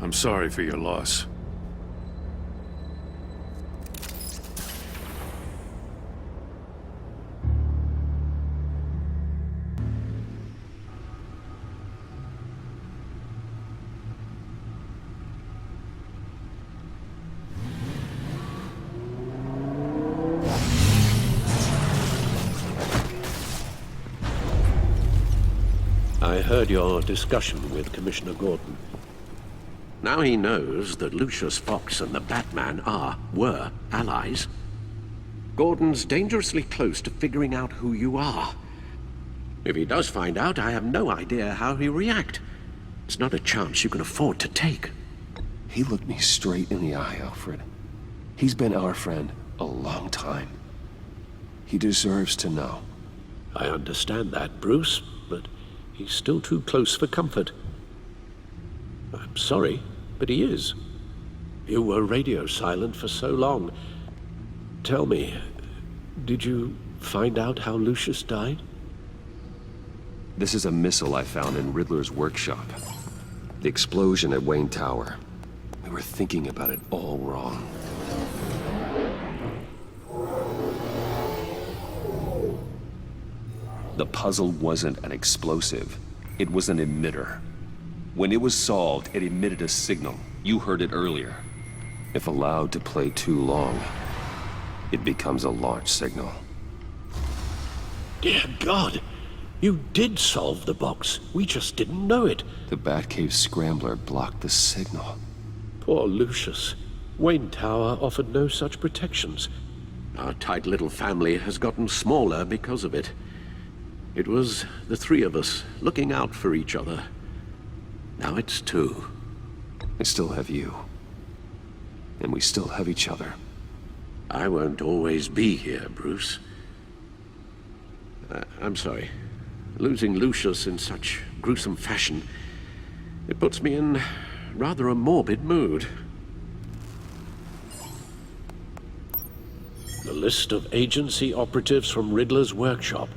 [SPEAKER 3] I'm sorry for your loss.
[SPEAKER 15] I heard your discussion with Commissioner Gordon. Now he knows that Lucius Fox and the Batman were allies. Gordon's dangerously close to figuring out who you are. If he does find out, I have no idea how he'll react. It's not a chance you can afford to take.
[SPEAKER 1] He looked me straight in the eye, Alfred. He's been our friend a long time. He deserves to know.
[SPEAKER 15] I understand that, Bruce, but he's still too close for comfort. I'm sorry, but he is. You were radio silent for so long. Tell me, did you find out how Lucius died?
[SPEAKER 1] This is a missile I found in Riddler's workshop. The explosion at Wayne Tower. We were thinking about it all wrong. The puzzle wasn't an explosive. It was an emitter. When it was solved, it emitted a signal. You heard it earlier. If allowed to play too long, it becomes a launch signal.
[SPEAKER 15] Dear God! You did solve the box. We just didn't know it.
[SPEAKER 1] The Batcave scrambler blocked the signal.
[SPEAKER 15] Poor Lucius. Wayne Tower offered no such protections. Our tight little family has gotten smaller because of it. It was the three of us looking out for each other. Now it's two.
[SPEAKER 1] I still have you. And we still have each other.
[SPEAKER 15] I won't always be here, Bruce. I'm sorry. Losing Lucius in such gruesome fashion, it puts me in rather a morbid mood. The list of agency operatives from Riddler's workshop.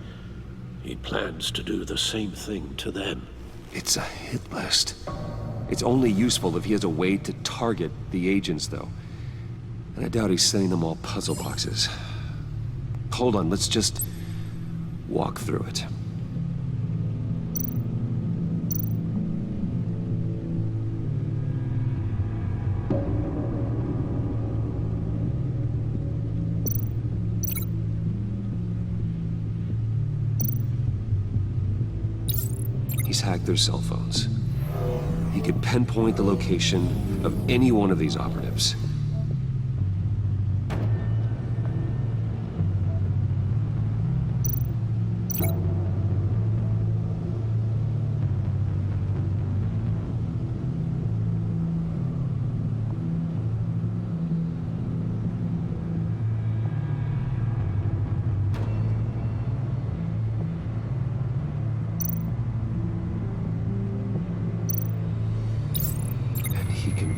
[SPEAKER 15] He plans to do the same thing to them.
[SPEAKER 1] It's a hit list. It's only useful if he has a way to target the agents, though. And I doubt he's sending them all puzzle boxes. Hold on, let's just walk through it. He's hacked their cell phones. He can pinpoint the location of any one of these operatives.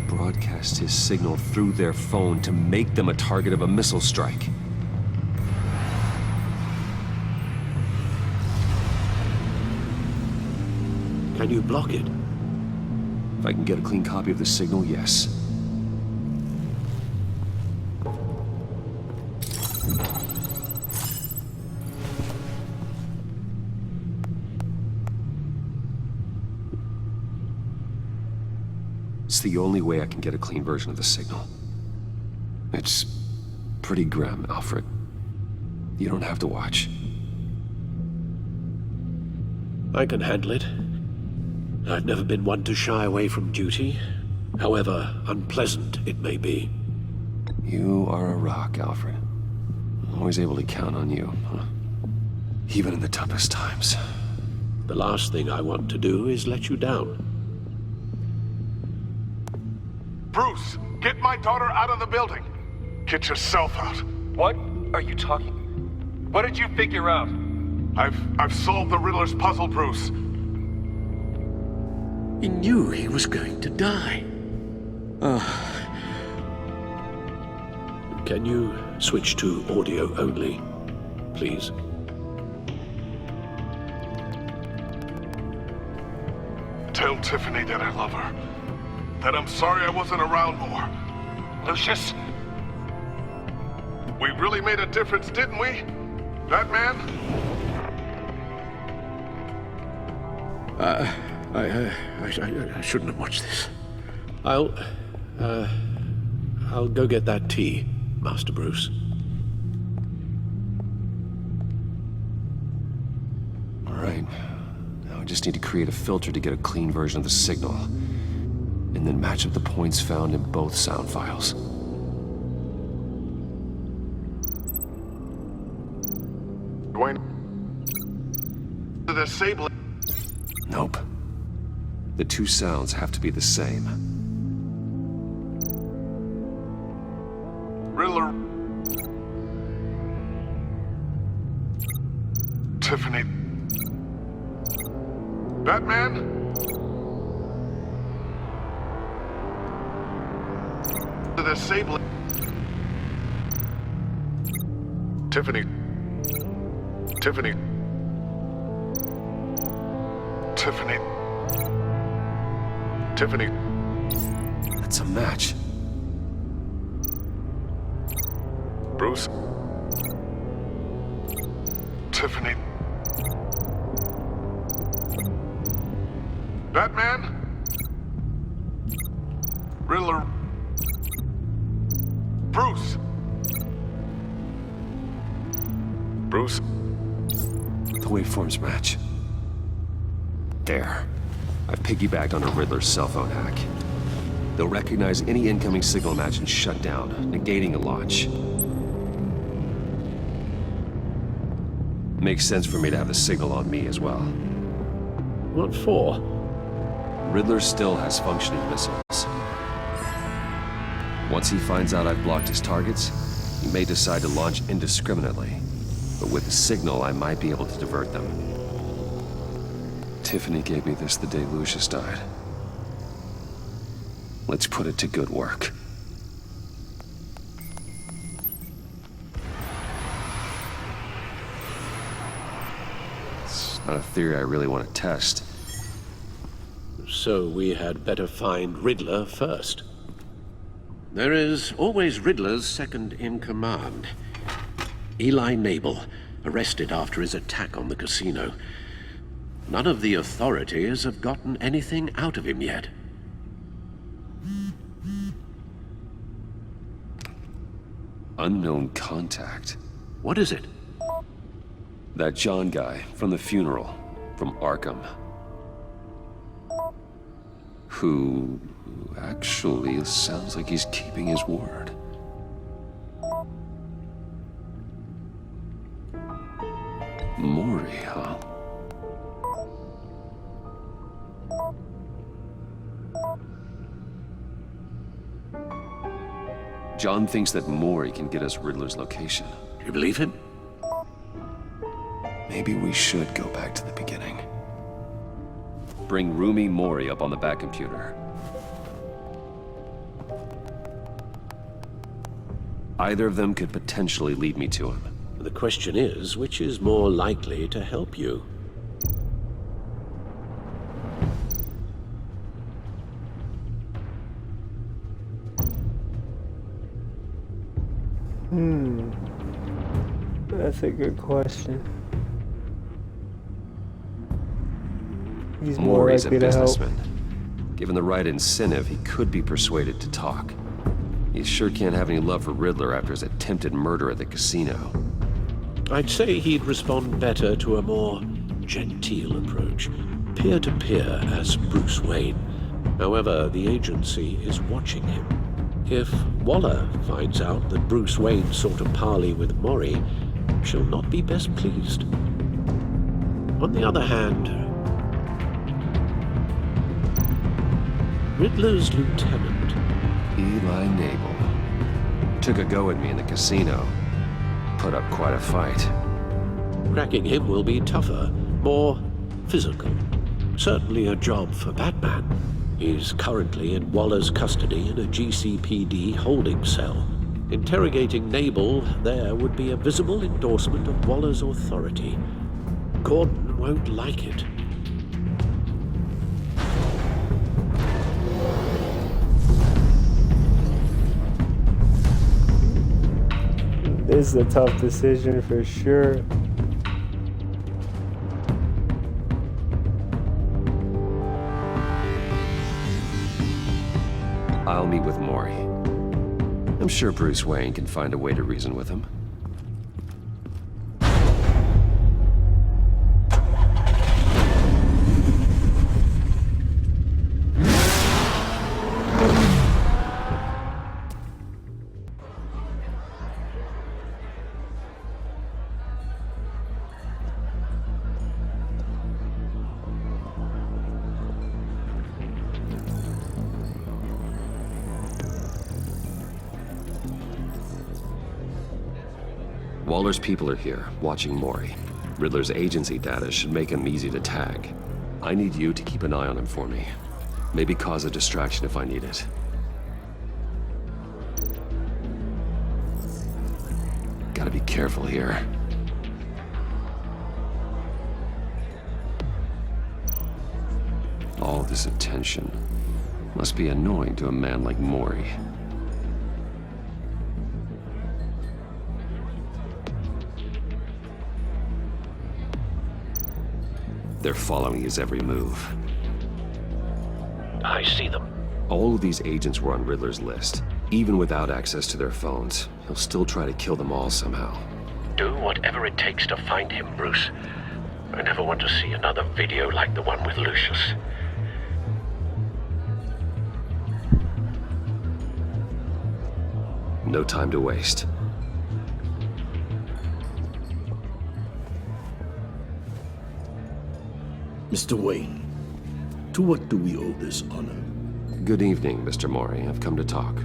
[SPEAKER 1] Broadcast his signal through their phone to make them a target of a missile strike.
[SPEAKER 15] Can you block it?
[SPEAKER 1] If I can get a clean copy of the signal, yes. It's the only way I can get a clean version of the signal. It's pretty grim, Alfred. You don't have to watch.
[SPEAKER 15] I can handle it. I've never been one to shy away from duty, however unpleasant it may be.
[SPEAKER 1] You are a rock, Alfred. Always able to count on you, huh? Even in the toughest times.
[SPEAKER 15] The last thing I want to do is let you down.
[SPEAKER 18] Bruce, get my daughter out of the building. Get yourself out.
[SPEAKER 8] What are you talking? What did you figure out?
[SPEAKER 18] I've solved the Riddler's puzzle, Bruce.
[SPEAKER 15] He knew he was going to die. Can you switch to audio only, please?
[SPEAKER 18] Tell Tiffany that I love her. That I'm sorry I wasn't around more.
[SPEAKER 8] Lucius?
[SPEAKER 18] We really made a difference, didn't we? That man?
[SPEAKER 15] I shouldn't have watched this. I'll go get that tea, Master Bruce.
[SPEAKER 1] All right. Now I just need to create a filter to get a clean version of the signal. And then match up the points found in both sound files.
[SPEAKER 18] Dwayne... The disabling...
[SPEAKER 1] Nope. The two sounds have to be the same.
[SPEAKER 18] Riddler... Tiffany... Batman? The disabling... Tiffany... Tiffany... Tiffany... Tiffany...
[SPEAKER 1] That's a match.
[SPEAKER 18] Bruce... Tiffany... Batman? Riddler... Bruce! Bruce?
[SPEAKER 1] The waveforms match. There. I've piggybacked on a Riddler's cell phone hack. They'll recognize any incoming signal match and shut down, negating a launch. Makes sense for me to have the signal on me as well.
[SPEAKER 15] What for?
[SPEAKER 1] Riddler still has functioning missiles. Once he finds out I've blocked his targets, he may decide to launch indiscriminately. But with the signal, I might be able to divert them. Tiffany gave me this the day Lucius died. Let's put it to good work. It's not a theory I really want to test.
[SPEAKER 15] So we had better find Riddler first. There is always Riddler's second in command. Eli Nabel, arrested after his attack on the casino. None of the authorities have gotten anything out of him yet.
[SPEAKER 1] Unknown contact.
[SPEAKER 15] What is it?
[SPEAKER 1] That John guy from the funeral, from Arkham. Who actually sounds like he's keeping his word. Maury, huh? John thinks that Maury can get us Riddler's location.
[SPEAKER 15] You believe him?
[SPEAKER 1] Maybe we should go back to the beginning. Bring Rumi Maury up on the back computer. Either of them could potentially lead me to him.
[SPEAKER 15] The question is, which is more likely to help you?
[SPEAKER 11] That's a good question. He's more
[SPEAKER 1] Maury's a
[SPEAKER 11] likely to help.
[SPEAKER 1] businessman. Given the right incentive, he could be persuaded to talk. He sure can't have any love for Riddler after his attempted murder at the casino.
[SPEAKER 15] I'd say he'd respond better to a more genteel approach, peer-to-peer as Bruce Wayne. However, the agency is watching him. If Waller finds out that Bruce Wayne sought a parley with Maury, she'll not be best pleased. On the other hand, Riddler's lieutenant,
[SPEAKER 1] Eli Nabel, took a go at me in the casino. Put up quite a fight.
[SPEAKER 15] cracking him will be tougher, more physical. Certainly a job for Batman. He's currently in Waller's custody in a GCPD holding cell. Interrogating Nabel there would be a visible endorsement of Waller's authority. Gordon won't like it.
[SPEAKER 11] This is a tough decision for sure.
[SPEAKER 1] I'll meet with Maury. I'm sure Bruce Wayne can find a way to reason with him. Waller's people are here, watching Maury. Riddler's agency data should make him easy to tag. I need you to keep an eye on him for me. Maybe cause a distraction if I need it. Gotta be careful here. All this attention must be annoying to a man like Maury. They're following his every move.
[SPEAKER 15] I see them.
[SPEAKER 1] All of these agents were on Riddler's list. Even without access to their phones, he'll still try to kill them all somehow.
[SPEAKER 15] Do whatever it takes to find him, Bruce. I never want to see another video like the one with Lucius.
[SPEAKER 1] No time to waste.
[SPEAKER 17] Mr. Wayne, to what do we owe this honor?
[SPEAKER 1] Good evening, Mr. Maury. I've come to talk.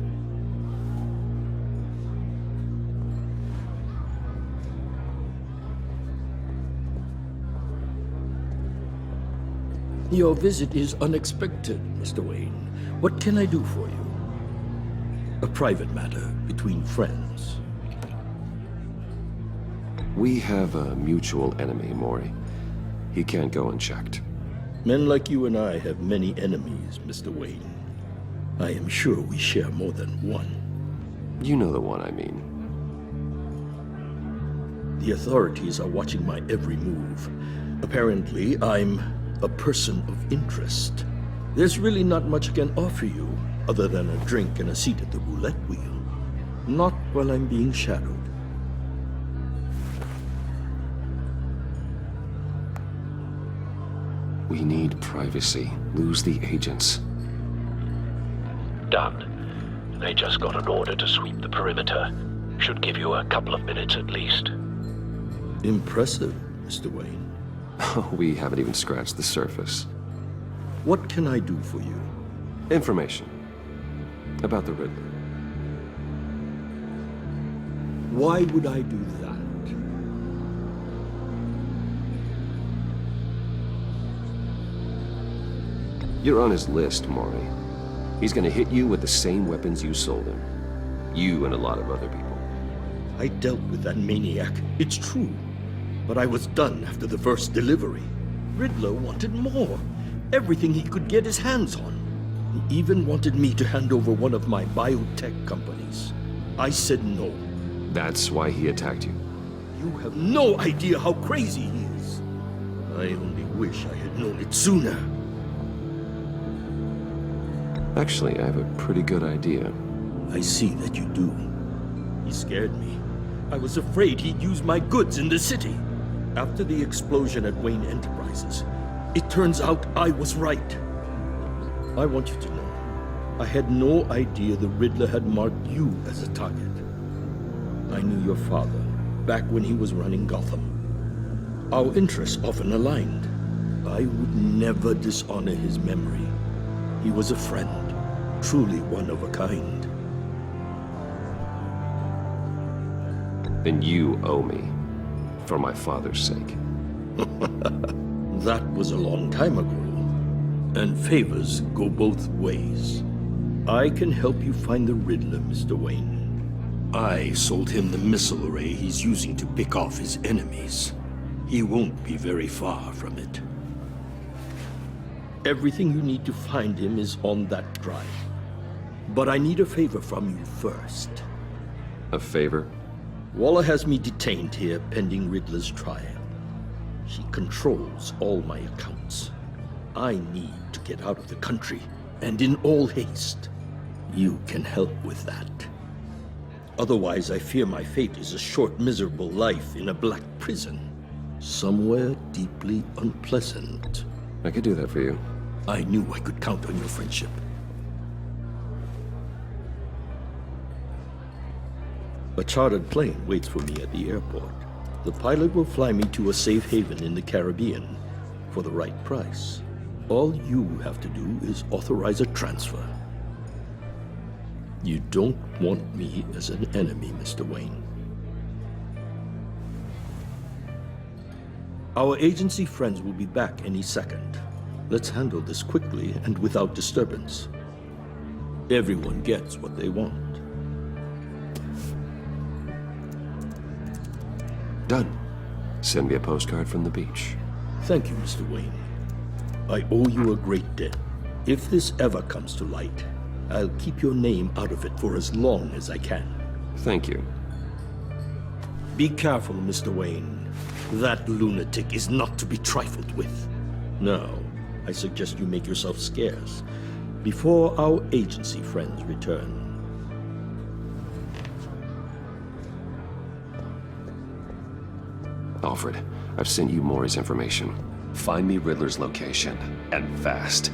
[SPEAKER 17] Your visit is unexpected, Mr. Wayne. What can I do for you? A private matter between friends.
[SPEAKER 1] We have a mutual enemy, Maury. He can't go unchecked.
[SPEAKER 17] Men like you and I have many enemies, Mr. Wayne. I am sure we share more than one.
[SPEAKER 1] You know the one I mean.
[SPEAKER 17] The authorities are watching my every move. Apparently, I'm a person of interest. There's really not much I can offer you, other than a drink and a seat at the roulette wheel. Not while I'm being shadowed.
[SPEAKER 1] We need privacy. Lose the agents.
[SPEAKER 15] Done. They just got an order to sweep the perimeter. Should give you a couple of minutes at least.
[SPEAKER 17] Impressive, Mr. Wayne.
[SPEAKER 1] We haven't even scratched the surface.
[SPEAKER 17] What can I do for you?
[SPEAKER 1] Information. About the Riddler.
[SPEAKER 17] Why would I do that?
[SPEAKER 1] You're on his list, Maury. He's gonna hit you with the same weapons you sold him. You and a lot of other people.
[SPEAKER 17] I dealt with that maniac, it's true. But I was done after the first delivery. Riddler wanted more. Everything he could get his hands on. He even wanted me to hand over one of my biotech companies. I said no.
[SPEAKER 1] That's why he attacked you.
[SPEAKER 17] You have no idea how crazy he is. I only wish I had known it sooner.
[SPEAKER 1] Actually, I have a pretty good idea.
[SPEAKER 17] I see that you do. He scared me. I was afraid he'd use my goods in the city. After the explosion at Wayne Enterprises, it turns out I was right. I want you to know, I had no idea the Riddler had marked you as a target. I knew your father, back when he was running Gotham. Our interests often aligned. I would never dishonor his memory. He was a friend, truly one of a kind.
[SPEAKER 1] Then you owe me, for my father's sake.
[SPEAKER 17] That was a long time ago, and favors go both ways. I can help you find the Riddler, Mr. Wayne. I sold him the missile array he's using to pick off his enemies. He won't be very far from it. Everything you need to find him is on that drive. But I need a favor from you first.
[SPEAKER 1] A favor?
[SPEAKER 17] Waller has me detained here pending Riddler's trial. She controls all my accounts. I need to get out of the country, and in all haste. You can help with that. Otherwise, I fear my fate is a short, miserable life in a black prison. Somewhere deeply unpleasant.
[SPEAKER 1] I could do that for you.
[SPEAKER 17] I knew I could count on your friendship. A chartered plane waits for me at the airport. The pilot will fly me to a safe haven in the Caribbean for the right price. All you have to do is authorize a transfer. You don't want me as an enemy, Mr. Wayne. Our agency friends will be back any second. Let's handle this quickly and without disturbance. Everyone gets what they want.
[SPEAKER 1] Done. Send me a postcard from the beach.
[SPEAKER 17] Thank you, Mr. Wayne. I owe you a great debt. If this ever comes to light, I'll keep your name out of it for as long as I can.
[SPEAKER 1] Thank you.
[SPEAKER 17] Be careful, Mr. Wayne. That lunatic is not to be trifled with. Now, I suggest you make yourself scarce before our agency friends return.
[SPEAKER 1] Alfred, I've sent you Maury's information. Find me Riddler's location, and fast.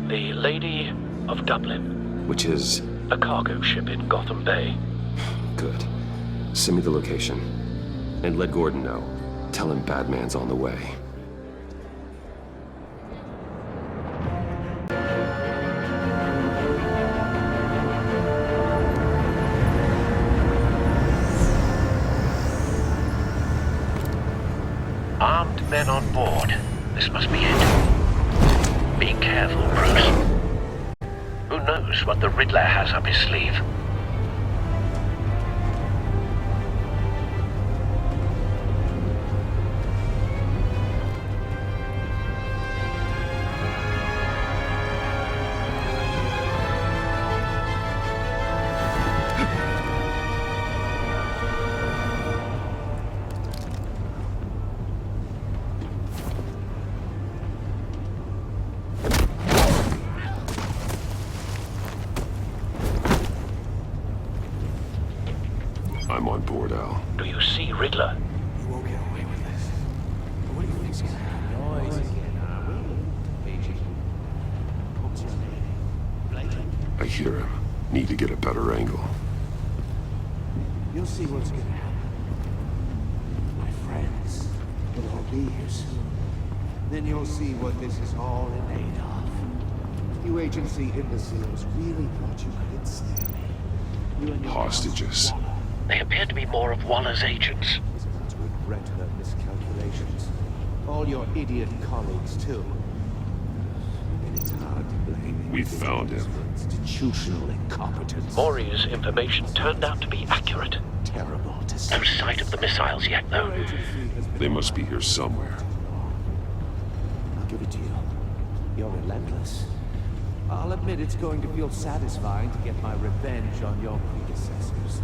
[SPEAKER 15] The Lady of Dublin.
[SPEAKER 1] Which is?
[SPEAKER 15] A cargo ship in Gotham Bay.
[SPEAKER 1] Good. Send me the location. And let Gordon know. Tell him Batman's on the way.
[SPEAKER 15] Armed men on board. This must be it. Be careful, Bruce. Who knows what the Riddler has up his sleeve?
[SPEAKER 1] on board, Al.
[SPEAKER 9] Do you see Riddler?
[SPEAKER 21] You won't get away with this. What do you think's gonna happen? Noise again.
[SPEAKER 1] I hear him. Need to get a better angle.
[SPEAKER 5] You'll see what's gonna happen. My friends will all be here soon. Then you'll see what this is all in aid of. You agency imbeciles really thought you could ensnare me. You and your
[SPEAKER 1] Hostages.
[SPEAKER 9] They appear to be more of Waller's agents.
[SPEAKER 5] to regret her miscalculations. All your idiot colleagues, too. And it's hard to blame
[SPEAKER 1] We found him.
[SPEAKER 5] institutional incompetence.
[SPEAKER 9] Maury's information turned out to be accurate.
[SPEAKER 5] Terrible to see.
[SPEAKER 9] No sight of the missiles yet, though.
[SPEAKER 1] They must be here somewhere.
[SPEAKER 5] I'll give it to you. You're relentless. I'll admit it's going to feel satisfying to get my revenge on your predecessors.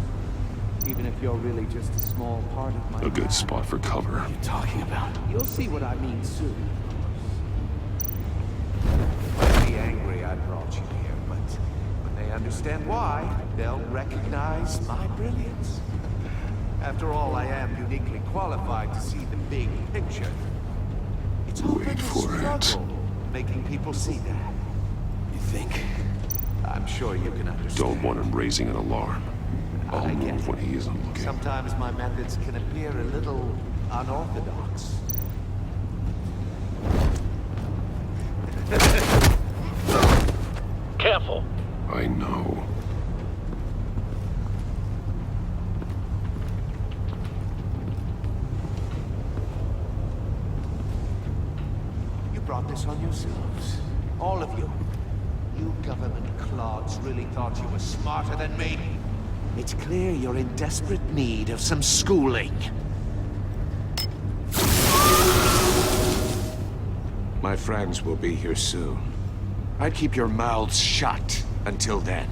[SPEAKER 5] Even if you're really just a small part of my
[SPEAKER 1] A good spot for cover.
[SPEAKER 21] What are you talking about?
[SPEAKER 5] You'll see what I mean soon. They'll be angry I brought you here, but when they understand why, they'll recognize my brilliance. After all, I am uniquely qualified to see the big picture. It's all been a struggle, making people see that.
[SPEAKER 21] You think?
[SPEAKER 5] I'm sure you can understand.
[SPEAKER 1] Don't want him raising an alarm. I'll move when he isn't looking.
[SPEAKER 5] Sometimes my methods can appear a little unorthodox.
[SPEAKER 9] Careful.
[SPEAKER 1] I know.
[SPEAKER 5] You brought this on yourselves. All of you. You government clods really thought you were smarter than me. It's clear you're in desperate need of some schooling. My friends will be here soon. I'd keep your mouths shut until then.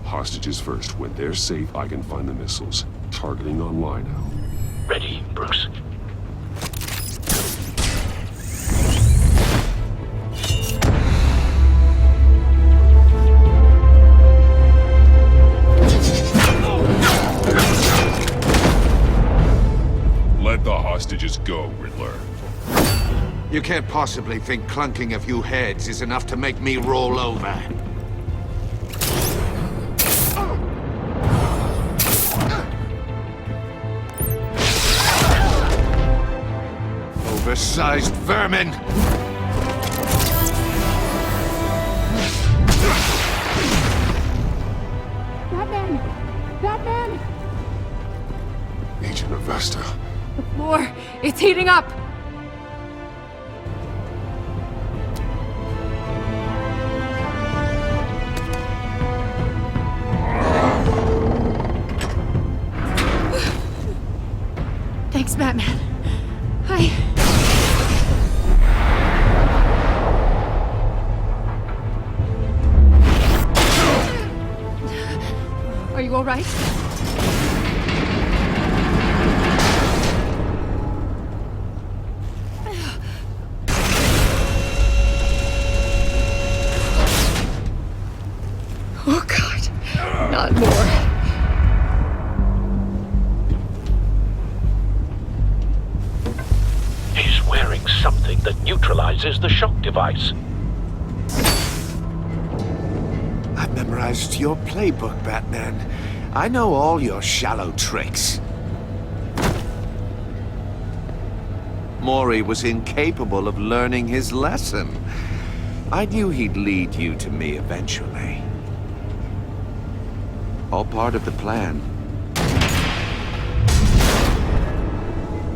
[SPEAKER 1] Hostages first. When they're safe, I can find the missiles. Targeting online now.
[SPEAKER 9] Ready, Bruce.
[SPEAKER 4] Let the hostages go, Riddler.
[SPEAKER 5] You can't possibly think clunking a few heads is enough to make me roll over. Oversized vermin!
[SPEAKER 7] Batman! Batman!
[SPEAKER 1] Agent Avesta.
[SPEAKER 7] The floor! It's heating up! Thanks, Batman. Are you all right? Oh, God. Not more.
[SPEAKER 9] He's wearing something that neutralizes the shock device.
[SPEAKER 5] I've memorized your playbook, Batman. I know all your shallow tricks. Maury was incapable of learning his lesson. I knew he'd lead you to me eventually. All part of the plan.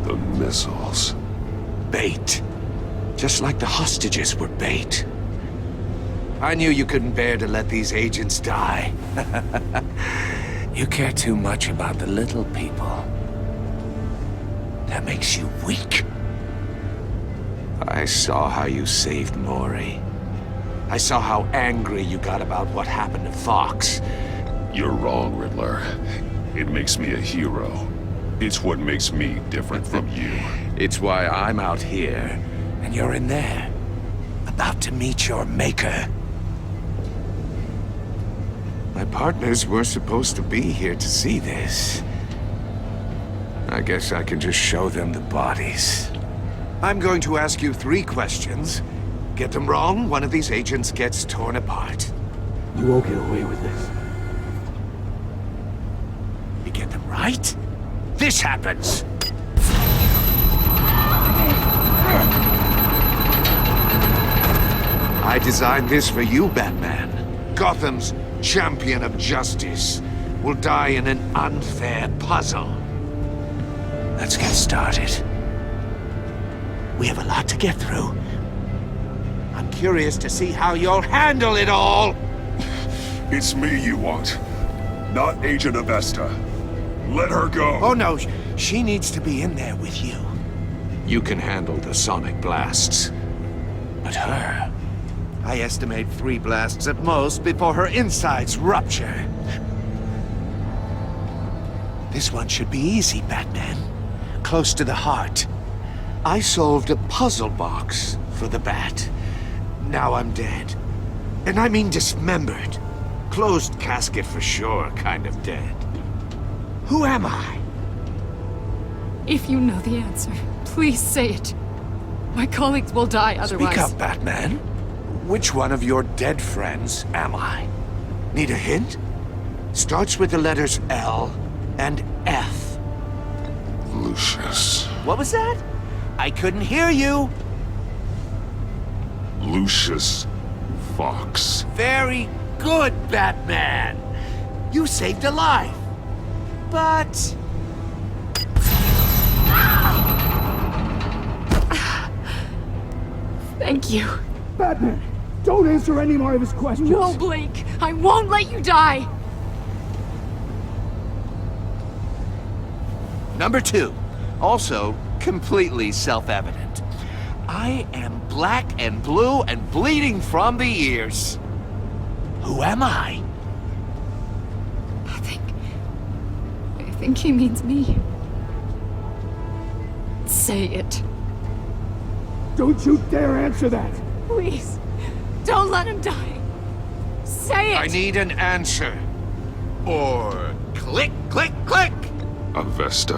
[SPEAKER 1] The missiles.
[SPEAKER 5] Bait. Just like the hostages were bait. I knew you couldn't bear to let these agents die. You care too much about the little people. That makes you weak. I saw how you saved Maury. I saw how angry you got about what happened to Fox.
[SPEAKER 1] You're wrong, Riddler. It makes me a hero. It's what makes me different from you.
[SPEAKER 5] It's why I'm out here, and you're in there. About to meet your maker. My partners were supposed to be here to see this. I guess I can just show them the bodies. I'm going to ask you 3 questions. Get them wrong, one of these agents gets torn apart.
[SPEAKER 17] You won't get away with this.
[SPEAKER 5] You get them right, this happens. I designed this for you, Batman. Gotham's champion of justice will die in an unfair puzzle. Let's get started. We have a lot to get through. I'm curious to see how you'll handle it all.
[SPEAKER 4] It's me you want, not Agent Avesta. Let her go.
[SPEAKER 5] Oh no, she needs to be in there with you. You can handle the sonic blasts. But her, I estimate 3 blasts at most before her insides rupture. This one should be easy, Batman. Close to the heart. I solved a puzzle box for the Bat. Now I'm dead. And I mean dismembered. Closed casket for sure, kind of dead. Who am I?
[SPEAKER 7] If you know the answer, please say it. My colleagues will die otherwise.
[SPEAKER 5] Speak up, Batman. Which one of your dead friends am I? Need a hint? Starts with the letters L and F.
[SPEAKER 4] Lucius.
[SPEAKER 5] What was that? I couldn't hear you.
[SPEAKER 4] Lucius Fox.
[SPEAKER 5] Very good, Batman. You saved a life. But...
[SPEAKER 7] Thank you.
[SPEAKER 17] Batman, don't answer any more of his questions.
[SPEAKER 7] No, Blake. I won't let you die.
[SPEAKER 5] Number 2. Also completely self-evident. I am black and blue and bleeding from the ears. Who am I?
[SPEAKER 7] I think he means me. Say it.
[SPEAKER 17] Don't you dare answer that!
[SPEAKER 7] Please, don't let him die. Say it!
[SPEAKER 5] I need an answer. Or click, click, click!
[SPEAKER 4] Avesta.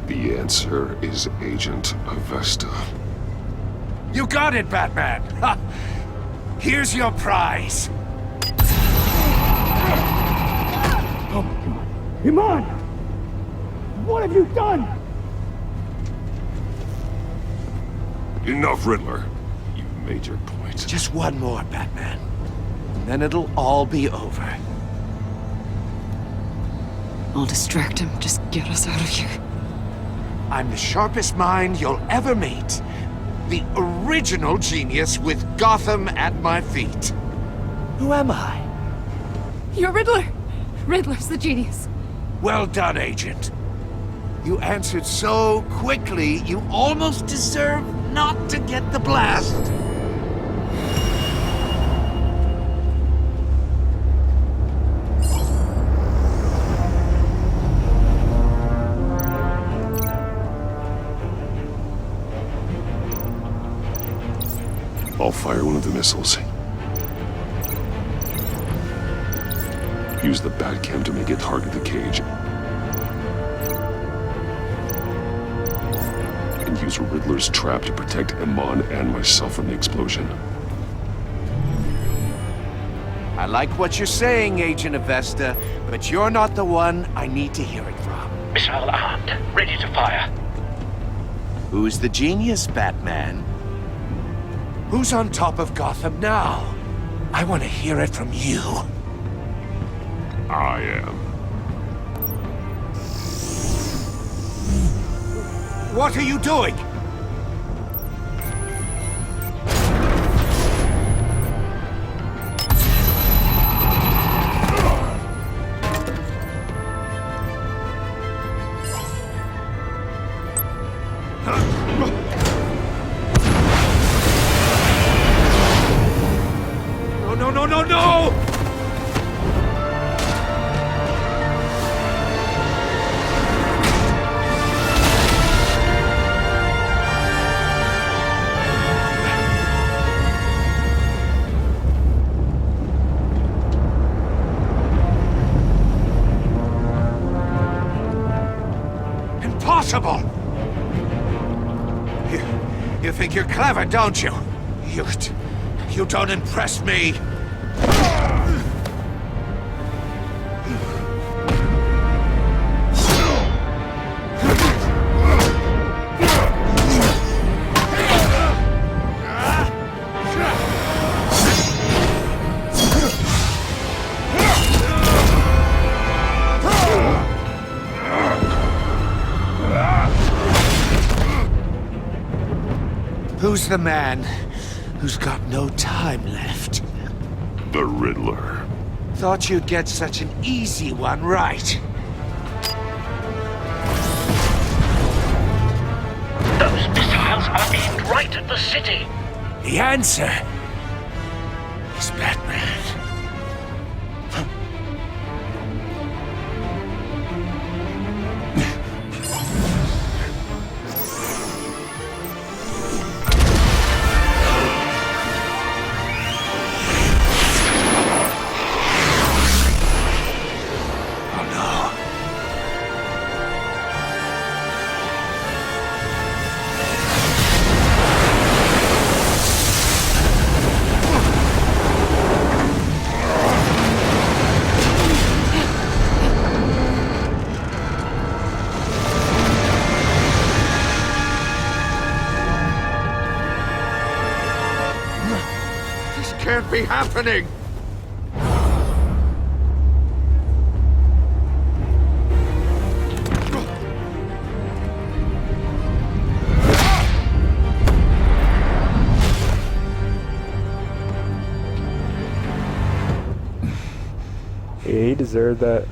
[SPEAKER 4] The answer is Agent Avesta.
[SPEAKER 5] You got it, Batman! Ha! Here's your prize.
[SPEAKER 17] Oh my god. Iman! What have you done?
[SPEAKER 4] Enough, Riddler. You made your point.
[SPEAKER 5] Just one more, Batman. And then it'll all be over.
[SPEAKER 13] I'll distract him. Just get us out of here.
[SPEAKER 5] I'm the sharpest mind you'll ever meet. The original genius with Gotham at my feet. Who am I?
[SPEAKER 7] You're Riddler. Riddler's the genius.
[SPEAKER 5] Well done, Agent. You answered so quickly, you almost deserve not to get the blast.
[SPEAKER 4] I'll fire one of the missiles. Use the Batcam to make it target the cage. And use Riddler's trap to protect Iman and myself from the explosion.
[SPEAKER 5] I like what you're saying, Agent Avesta, but you're not the one I need to hear it from.
[SPEAKER 9] Missile armed, ready to fire.
[SPEAKER 5] Who's the genius, Batman? Who's on top of Gotham now? I want to hear it from you.
[SPEAKER 4] I am.
[SPEAKER 5] What are you doing? No! You think you're clever, don't you? You don't impress me. Who's the man who's got no time left?
[SPEAKER 4] The Riddler.
[SPEAKER 5] Thought you'd get such an easy one right.
[SPEAKER 12] Those missiles are aimed right at the city.
[SPEAKER 5] The answer is Batman. Can't be happening!
[SPEAKER 11] Yeah, he deserved that.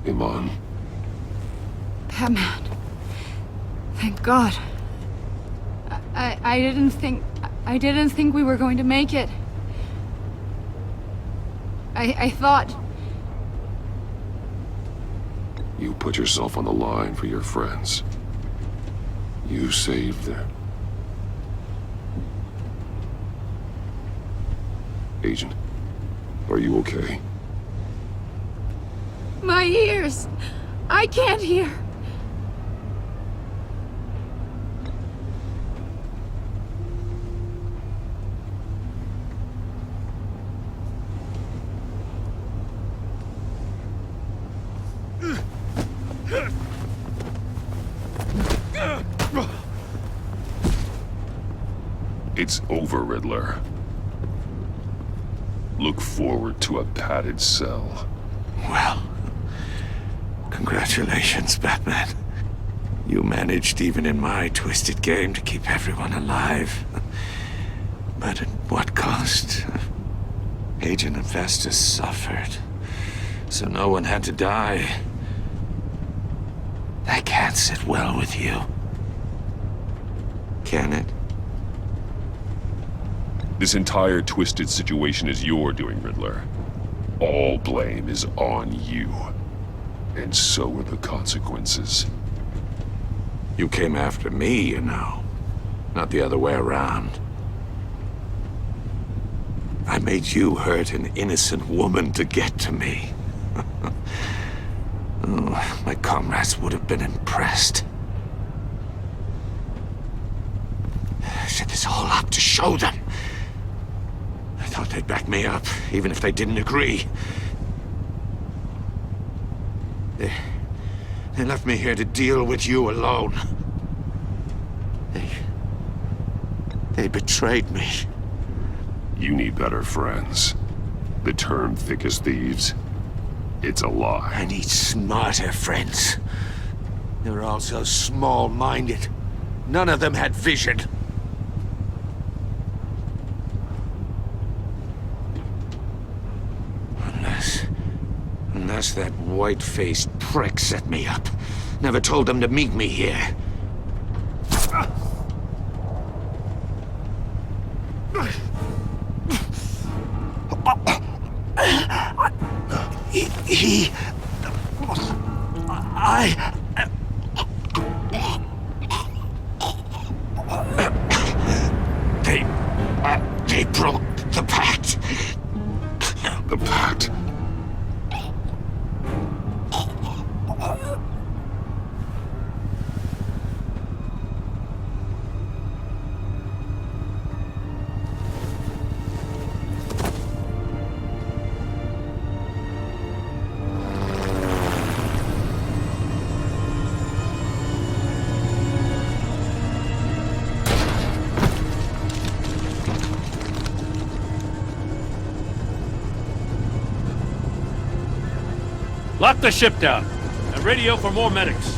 [SPEAKER 4] Iman.
[SPEAKER 7] Batman. Thank God. I didn't think we were going to make it. I thought...
[SPEAKER 4] You put yourself on the line for your friends. You saved them. Agent, are you okay?
[SPEAKER 7] My ears! I can't hear!
[SPEAKER 4] It's over, Riddler. Look forward to a padded cell.
[SPEAKER 5] Well, congratulations, Batman. You managed, even in my twisted game, to keep everyone alive. But at what cost? Agent Infestus suffered, so no one had to die. That can't sit well with you. Can it?
[SPEAKER 4] This entire twisted situation is your doing, Riddler. All blame is on you. And so are the consequences.
[SPEAKER 5] You came after me, you know. Not the other way around. I made you hurt an innocent woman to get to me. Oh, my comrades would have been impressed. I set this all up to show them. I thought they'd back me up, even if they didn't agree. They left me here to deal with you alone. They betrayed me.
[SPEAKER 4] You need better friends. The term thick as thieves, it's a lie.
[SPEAKER 5] I need smarter friends. They were all so small-minded. None of them had vision. Unless that white-faced prick set me up. Never told them to meet me here. They broke The pact.
[SPEAKER 10] The pact.
[SPEAKER 3] Lock the ship down and radio for more medics.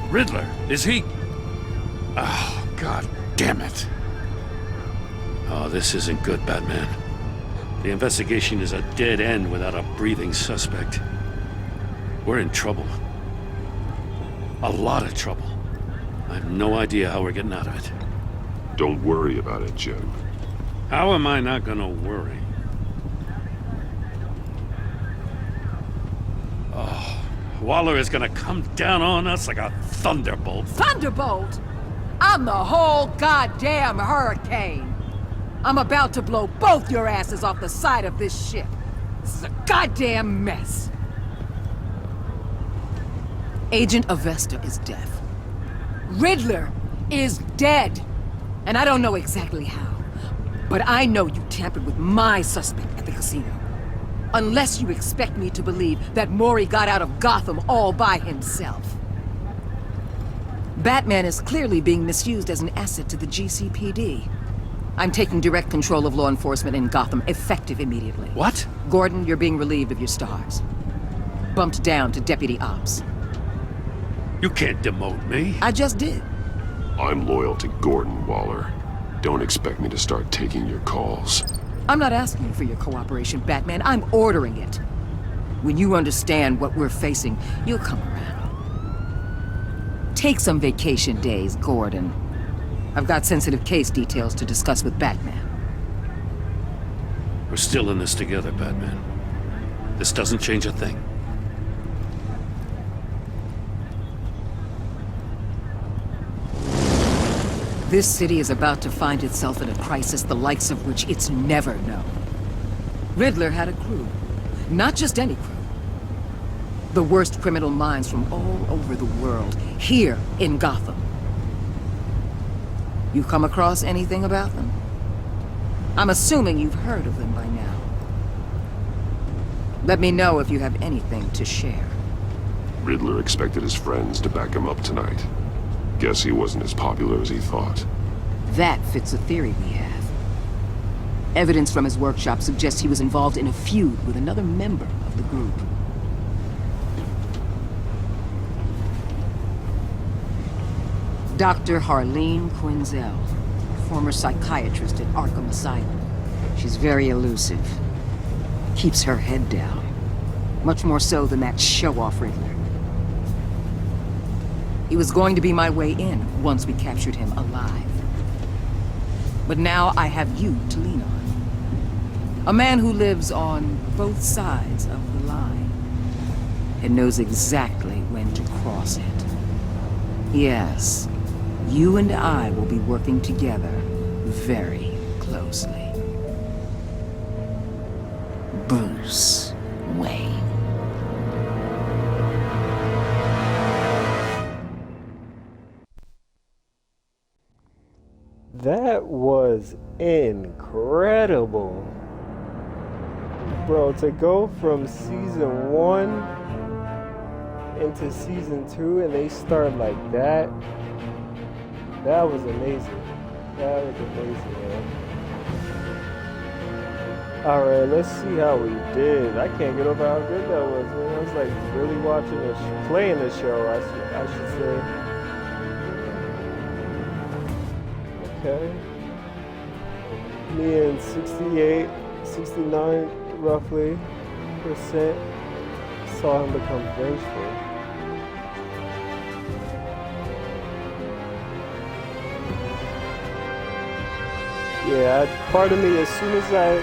[SPEAKER 3] Riddler, is he? Oh, God damn it. Oh, this isn't good, Batman. The investigation is a dead end without a breathing suspect. We're in trouble. A lot of trouble. I have no idea how we're getting out of it.
[SPEAKER 4] Don't worry about it, Jim.
[SPEAKER 3] How am I not gonna worry? Oh, Waller is gonna come down on us like a thunderbolt.
[SPEAKER 14] Thunderbolt? I'm the whole goddamn hurricane. I'm about to blow both your asses off the side of this ship. This is a goddamn mess. Agent Avesta is dead. Riddler is dead. And I don't know exactly how, but I know you tampered with my suspect at the casino. Unless you expect me to believe that Mori got out of Gotham all by himself. Batman is clearly being misused as an asset to the GCPD. I'm taking direct control of law enforcement in Gotham, effective immediately.
[SPEAKER 3] What?
[SPEAKER 14] Gordon, you're being relieved of your stars. Bumped down to Deputy Ops.
[SPEAKER 3] You can't demote me.
[SPEAKER 14] I just did.
[SPEAKER 4] I'm loyal to Gordon, Waller. Don't expect me to start taking your calls.
[SPEAKER 14] I'm not asking you for your cooperation, Batman. I'm ordering it. When you understand what we're facing, you'll come around. Take some vacation days, Gordon. I've got sensitive case details to discuss with Batman.
[SPEAKER 3] We're still in this together, Batman. This doesn't change a thing.
[SPEAKER 14] This city is about to find itself in a crisis the likes of which it's never known. Riddler had a crew. Not just any crew. The worst criminal minds from all over the world, here in Gotham. You come across anything about them? I'm assuming you've heard of them by now. Let me know if you have anything to share.
[SPEAKER 4] Riddler expected his friends to back him up tonight. Guess he wasn't as popular as he thought.
[SPEAKER 14] That fits a theory we have. Evidence from his workshop suggests he was involved in a feud with another member of the group. Dr. Harleen Quinzel, former psychiatrist at Arkham Asylum. She's very elusive. Keeps her head down. Much more so than that show-off Riddler. He was going to be my way in once we captured him alive. But now I have you to lean on. A man who lives on both sides of the line and knows exactly when to cross it. Yes, you and I will be working together very closely. Bruce Wayne.
[SPEAKER 11] That was incredible. Bro, to go from season 1 into season 2 and they start like that, that was amazing. That was amazing, man. Alright, let's see how we did. I can't get over how good that was, man. I was like really watching this, playing the show, I should say. Okay. Me and 68, 69 roughly percent saw him become vengeful. Yeah, part of me, as soon as I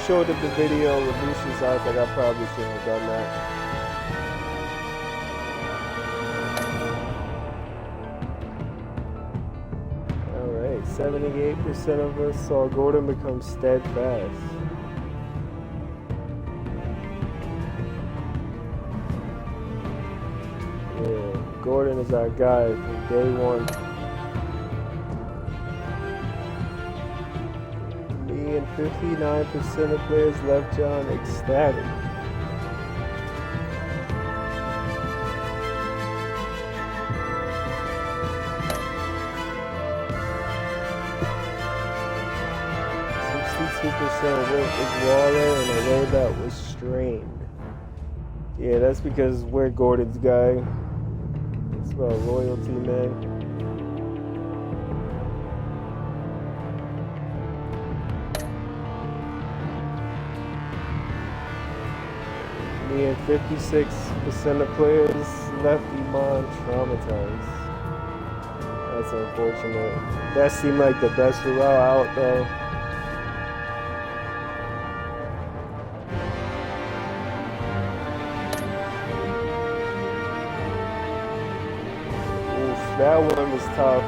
[SPEAKER 11] showed up the video with Lucius, I was like, I probably shouldn't have done that. 78% of us saw Gordon become steadfast. Yeah, Gordon is our guy from day one. Me and 59% of players left John ecstatic. Percent went with Waller in a way that was strained. Yeah, that's because we're Gordon's guy. It's about loyalty, man. Me and 56% of players left Iman traumatized. That's unfortunate. That seemed like the best route out, though. That one was tough.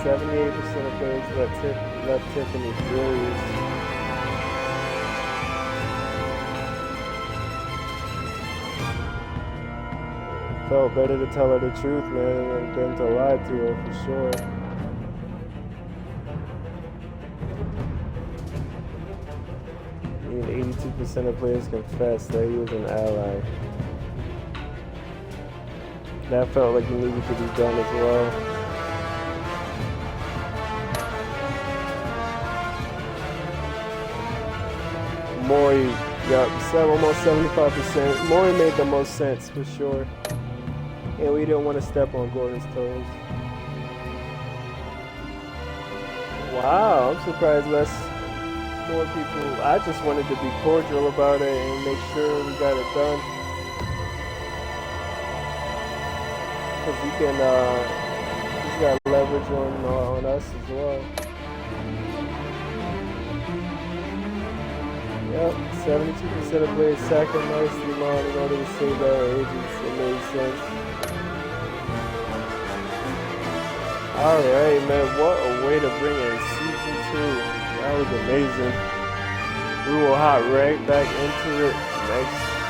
[SPEAKER 11] 78% of players left Tiffany furious. Felt better to tell her the truth, man, than to lie to her, for sure. And 82% of players confessed that he was an ally. That felt like it needed to be done as well. Maury got almost 75%. Maury made the most sense for sure. And we didn't want to step on Gordon's toes. Wow, I'm surprised more people. I just wanted to be cordial about it and make sure we got it done. Because he's got leverage on us as well. Yep, 72% of players sacrificed the amount in order to save our agents. It made sense. Alright, man, what a way to bring in Season 2. That was amazing. We will hop right back into it next